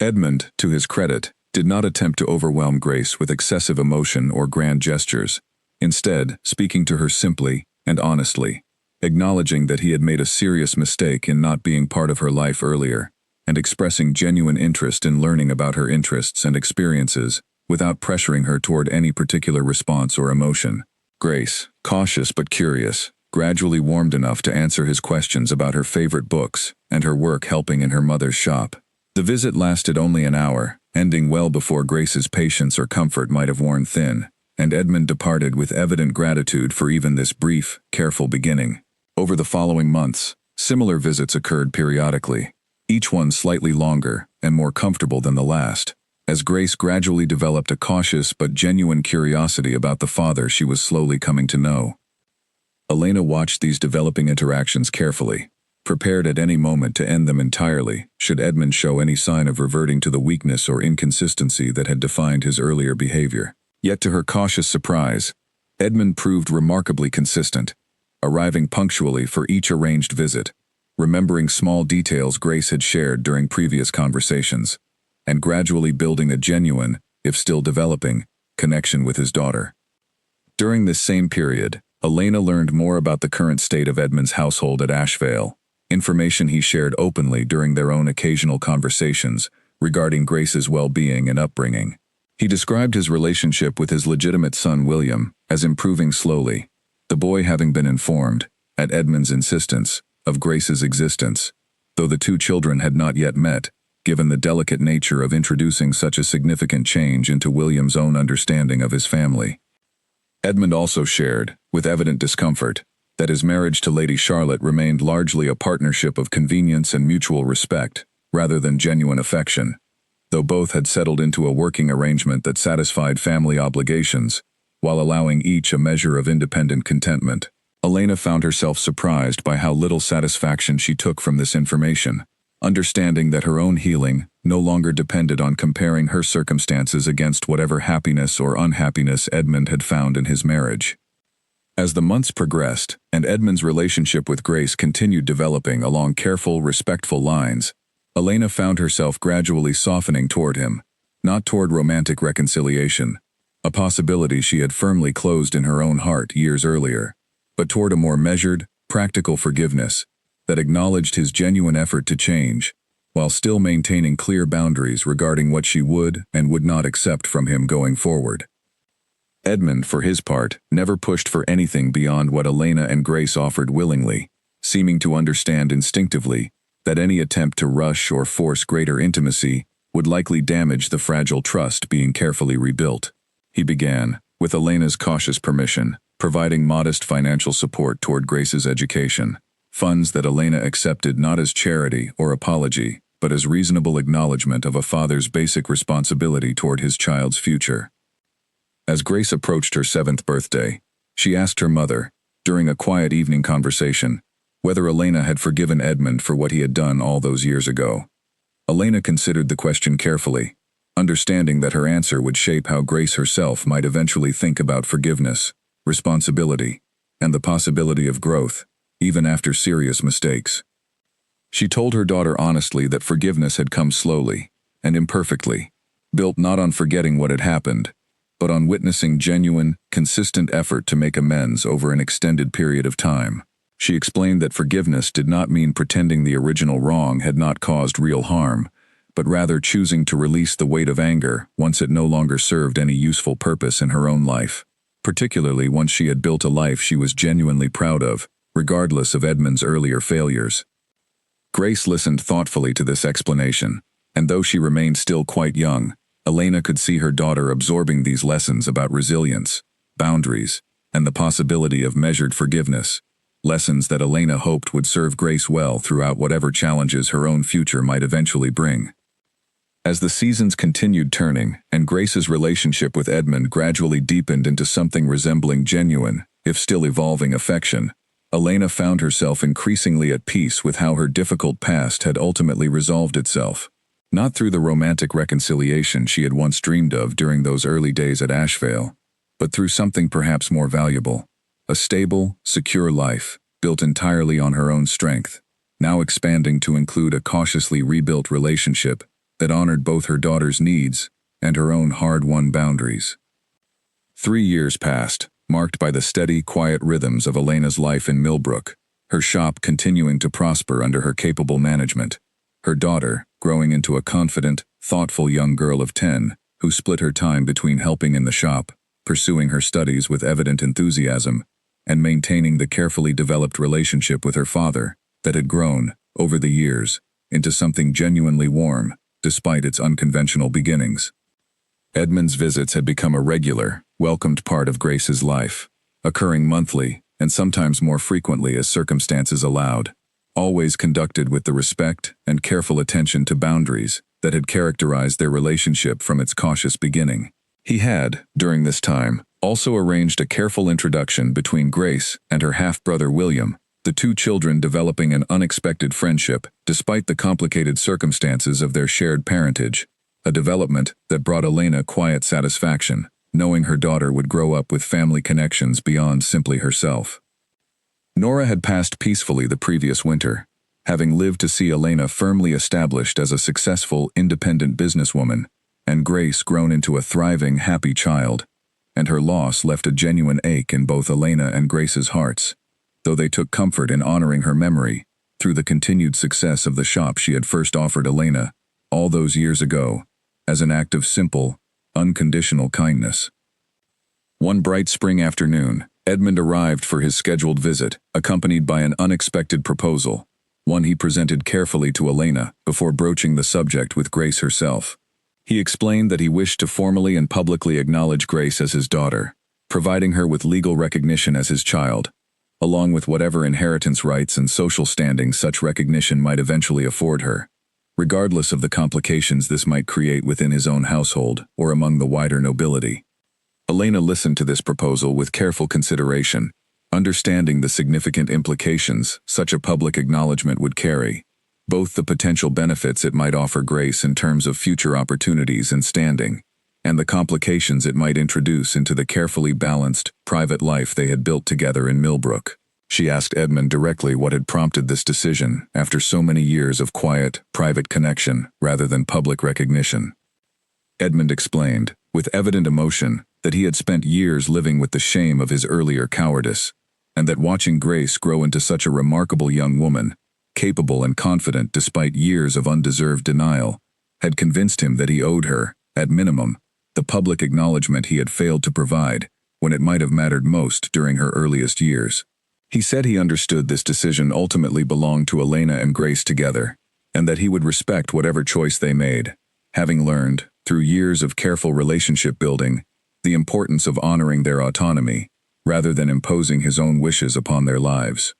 Edmund, to his credit, did not attempt to overwhelm Grace with excessive emotion or grand gestures, instead speaking to her simply and honestly, acknowledging that he had made a serious mistake in not being part of her life earlier, and expressing genuine interest in learning about her interests and experiences without pressuring her toward any particular response or emotion. Grace, cautious but curious, gradually warmed enough to answer his questions about her favorite books and her work helping in her mother's shop. The visit lasted only an hour, ending well before Grace's patience or comfort might have worn thin, and Edmund departed with evident gratitude for even this brief, careful beginning. Over the following months, similar visits occurred periodically, each one slightly longer and more comfortable than the last, as Grace gradually developed a cautious but genuine curiosity about the father she was slowly coming to know. Elena watched these developing interactions carefully, prepared at any moment to end them entirely should Edmund show any sign of reverting to the weakness or inconsistency that had defined his earlier behavior. Yet to her cautious surprise, Edmund proved remarkably consistent, arriving punctually for each arranged visit, remembering small details Grace had shared during previous conversations, and gradually building a genuine, if still developing, connection with his daughter. During this same period, Elena learned more about the current state of Edmund's household at Ashvale, information he shared openly during their own occasional conversations regarding Grace's well-being and upbringing. He described his relationship with his legitimate son William as improving slowly, the boy having been informed, at Edmund's insistence, of Grace's existence, though the two children had not yet met, given the delicate nature of introducing such a significant change into William's own understanding of his family. Edmund also shared, with evident discomfort, that his marriage to Lady Charlotte remained largely a partnership of convenience and mutual respect, rather than genuine affection, though both had settled into a working arrangement that satisfied family obligations, while allowing each a measure of independent contentment. Elena found herself surprised by how little satisfaction she took from this information, understanding that her own healing no longer depended on comparing her circumstances against whatever happiness or unhappiness Edmund had found in his marriage. As the months progressed, and Edmund's relationship with Grace continued developing along careful, respectful lines, Elena found herself gradually softening toward him, not toward romantic reconciliation, a possibility she had firmly closed in her own heart years earlier, but toward a more measured, practical forgiveness that acknowledged his genuine effort to change, while still maintaining clear boundaries regarding what she would and would not accept from him going forward. Edmund, for his part, never pushed for anything beyond what Elena and Grace offered willingly, seeming to understand instinctively that any attempt to rush or force greater intimacy would likely damage the fragile trust being carefully rebuilt. He began, with Elena's cautious permission, providing modest financial support toward Grace's education, funds that Elena accepted not as charity or apology, but as reasonable acknowledgement of a father's basic responsibility toward his child's future. As Grace approached her 7th birthday, she asked her mother, during a quiet evening conversation, whether Elena had forgiven Edmund for what he had done all those years ago. Elena considered the question carefully, understanding that her answer would shape how Grace herself might eventually think about forgiveness, responsibility, and the possibility of growth, even after serious mistakes. She told her daughter honestly that forgiveness had come slowly and imperfectly, built not on forgetting what had happened, but on witnessing genuine, consistent effort to make amends over an extended period of time. She explained that forgiveness did not mean pretending the original wrong had not caused real harm, but rather choosing to release the weight of anger once it no longer served any useful purpose in her own life, particularly once she had built a life she was genuinely proud of, regardless of Edmund's earlier failures. Grace listened thoughtfully to this explanation, and though she remained still quite young, Elena could see her daughter absorbing these lessons about resilience, boundaries, and the possibility of measured forgiveness, lessons that Elena hoped would serve Grace well throughout whatever challenges her own future might eventually bring. As the seasons continued turning and Grace's relationship with Edmund gradually deepened into something resembling genuine, if still evolving affection, Elena found herself increasingly at peace with how her difficult past had ultimately resolved itself. Not through the romantic reconciliation she had once dreamed of during those early days at Ashvale, but through something perhaps more valuable, a stable, secure life, built entirely on her own strength, now expanding to include a cautiously rebuilt relationship that honored both her daughter's needs and her own hard-won boundaries. 3 years passed, marked by the steady, quiet rhythms of Elena's life in Millbrook, her shop continuing to prosper under her capable management, her daughter growing into a confident, thoughtful young girl of 10 who split her time between helping in the shop, pursuing her studies with evident enthusiasm, and maintaining the carefully developed relationship with her father that had grown, over the years, into something genuinely warm, despite its unconventional beginnings. Edmund's visits had become a regular, welcomed part of Grace's life, occurring monthly and sometimes more frequently as circumstances allowed, always conducted with the respect and careful attention to boundaries that had characterized their relationship from its cautious beginning. He had, during this time, also arranged a careful introduction between Grace and her half-brother William, the two children developing an unexpected friendship despite the complicated circumstances of their shared parentage, a development that brought Elena quiet satisfaction, knowing her daughter would grow up with family connections beyond simply herself. Nora had passed peacefully the previous winter, having lived to see Elena firmly established as a successful, independent businesswoman, and Grace grown into a thriving, happy child, and her loss left a genuine ache in both Elena and Grace's hearts, though they took comfort in honoring her memory through the continued success of the shop she had first offered Elena, all those years ago, as an act of simple, unconditional kindness. One bright spring afternoon, Edmund arrived for his scheduled visit, accompanied by an unexpected proposal, one he presented carefully to Elena before broaching the subject with Grace herself. He explained that he wished to formally and publicly acknowledge Grace as his daughter, providing her with legal recognition as his child, along with whatever inheritance rights and social standing such recognition might eventually afford her, regardless of the complications this might create within his own household or among the wider nobility. Elena listened to this proposal with careful consideration, understanding the significant implications such a public acknowledgement would carry, both the potential benefits it might offer Grace in terms of future opportunities and standing, and the complications it might introduce into the carefully balanced, private life they had built together in Millbrook. She asked Edmund directly what had prompted this decision after so many years of quiet, private connection rather than public recognition. Edmund explained, with evident emotion, that he had spent years living with the shame of his earlier cowardice, and that watching Grace grow into such a remarkable young woman, capable and confident despite years of undeserved denial, had convinced him that he owed her, at minimum, the public acknowledgement he had failed to provide when it might have mattered most during her earliest years. He said he understood this decision ultimately belonged to Elena and Grace together, and that he would respect whatever choice they made, having learned, through years of careful relationship building, the importance of honoring their autonomy, rather than imposing his own wishes upon their lives.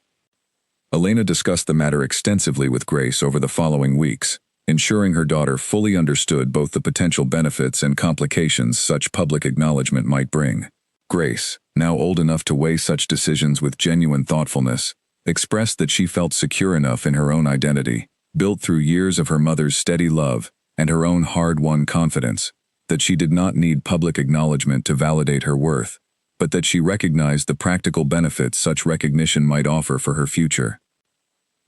Elena discussed the matter extensively with Grace over the following weeks, ensuring her daughter fully understood both the potential benefits and complications such public acknowledgement might bring. Grace, now old enough to weigh such decisions with genuine thoughtfulness, expressed that she felt secure enough in her own identity, built through years of her mother's steady love and her own hard-won confidence, that she did not need public acknowledgement to validate her worth, but that she recognized the practical benefits such recognition might offer for her future.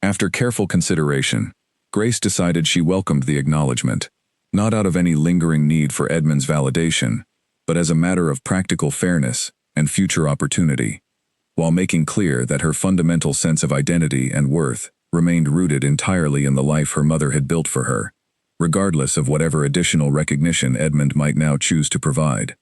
After careful consideration, Grace decided she welcomed the acknowledgement, not out of any lingering need for Edmund's validation, but as a matter of practical fairness and future opportunity, while making clear that her fundamental sense of identity and worth remained rooted entirely in the life her mother had built for her, regardless of whatever additional recognition Edmund might now choose to provide.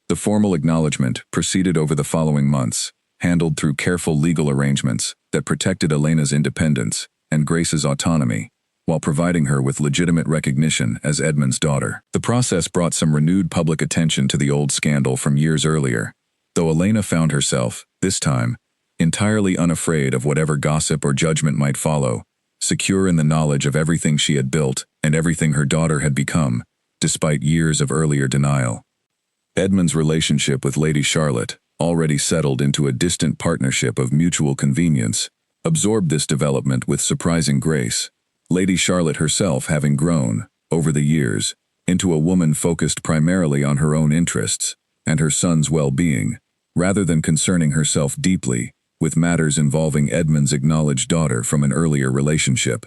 The formal acknowledgement proceeded over the following months, handled through careful legal arrangements that protected Elena's independence and Grace's autonomy, while providing her with legitimate recognition as Edmund's daughter. The process brought some renewed public attention to the old scandal from years earlier, though Elena found herself, this time, entirely unafraid of whatever gossip or judgment might follow, secure in the knowledge of everything she had built and everything her daughter had become, despite years of earlier denial. Edmund's relationship with Lady Charlotte, already settled into a distant partnership of mutual convenience, absorbed this development with surprising grace, Lady Charlotte herself having grown, over the years, into a woman focused primarily on her own interests and her son's well-being, rather than concerning herself deeply with matters involving Edmund's acknowledged daughter from an earlier relationship.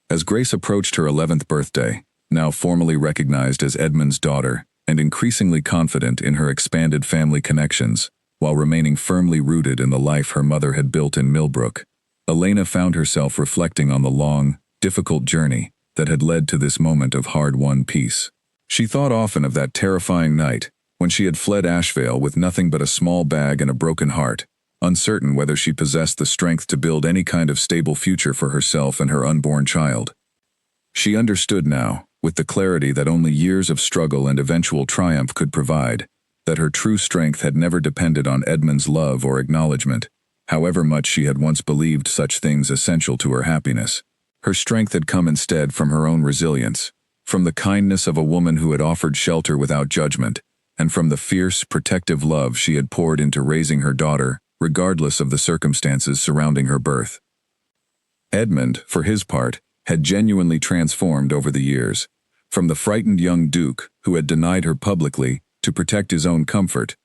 As Grace approached her 11th birthday, now formally recognized as Edmund's daughter and increasingly confident in her expanded family connections, while remaining firmly rooted in the life her mother had built in Millbrook, Elena found herself reflecting on the long, difficult journey that had led to this moment of hard-won peace. She thought often of that terrifying night when she had fled Ashvale with nothing but a small bag and a broken heart, uncertain whether she possessed the strength to build any kind of stable future for herself and her unborn child. She understood now, with the clarity that only years of struggle and eventual triumph could provide, that her true strength had never depended on Edmund's love or acknowledgement, however much she had once believed such things essential to her happiness. Her strength had come instead from her own resilience, from the kindness of a woman who had offered shelter without judgment, and from the fierce, protective love she had poured into raising her daughter, regardless of the circumstances surrounding her birth. Edmund, for his part, had genuinely transformed over the years, from the frightened young duke who had denied her publicly to protect his own comfort,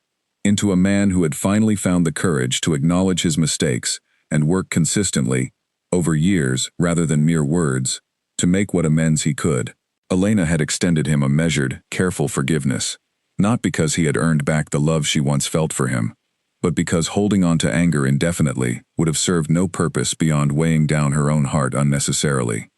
into a man who had finally found the courage to acknowledge his mistakes and work consistently, over years rather than mere words, to make what amends he could. Elena had extended him a measured, careful forgiveness, not because he had earned back the love she once felt for him, but because holding on to anger indefinitely would have served no purpose beyond weighing down her own heart unnecessarily.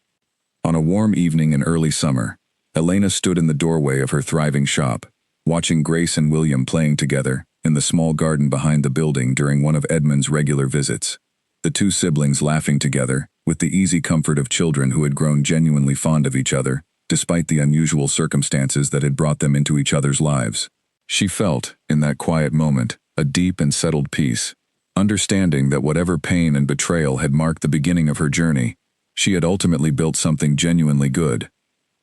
On a warm evening in early summer, Elena stood in the doorway of her thriving shop, watching Grace and William playing together in the small garden behind the building during one of Edmund's regular visits, the two siblings laughing together, with the easy comfort of children who had grown genuinely fond of each other, despite the unusual circumstances that had brought them into each other's lives. She felt, in that quiet moment, a deep and settled peace, understanding that whatever pain and betrayal had marked the beginning of her journey, she had ultimately built something genuinely good,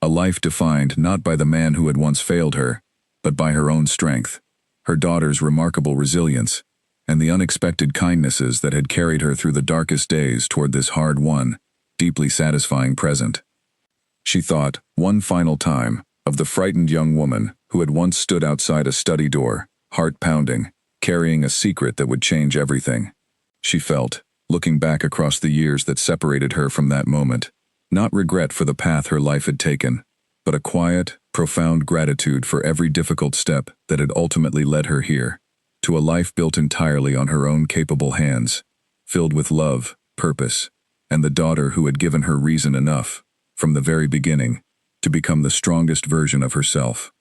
a life defined not by the man who had once failed her, but by her own strength, her daughter's remarkable resilience, and the unexpected kindnesses that had carried her through the darkest days toward this hard-won, deeply satisfying present. She thought, one final time, of the frightened young woman who had once stood outside a study door, heart pounding, carrying a secret that would change everything. She felt, looking back across the years that separated her from that moment, not regret for the path her life had taken, but a quiet, profound gratitude for every difficult step that had ultimately led her here, to a life built entirely on her own capable hands, filled with love, purpose, and the daughter who had given her reason enough, from the very beginning, to become the strongest version of herself.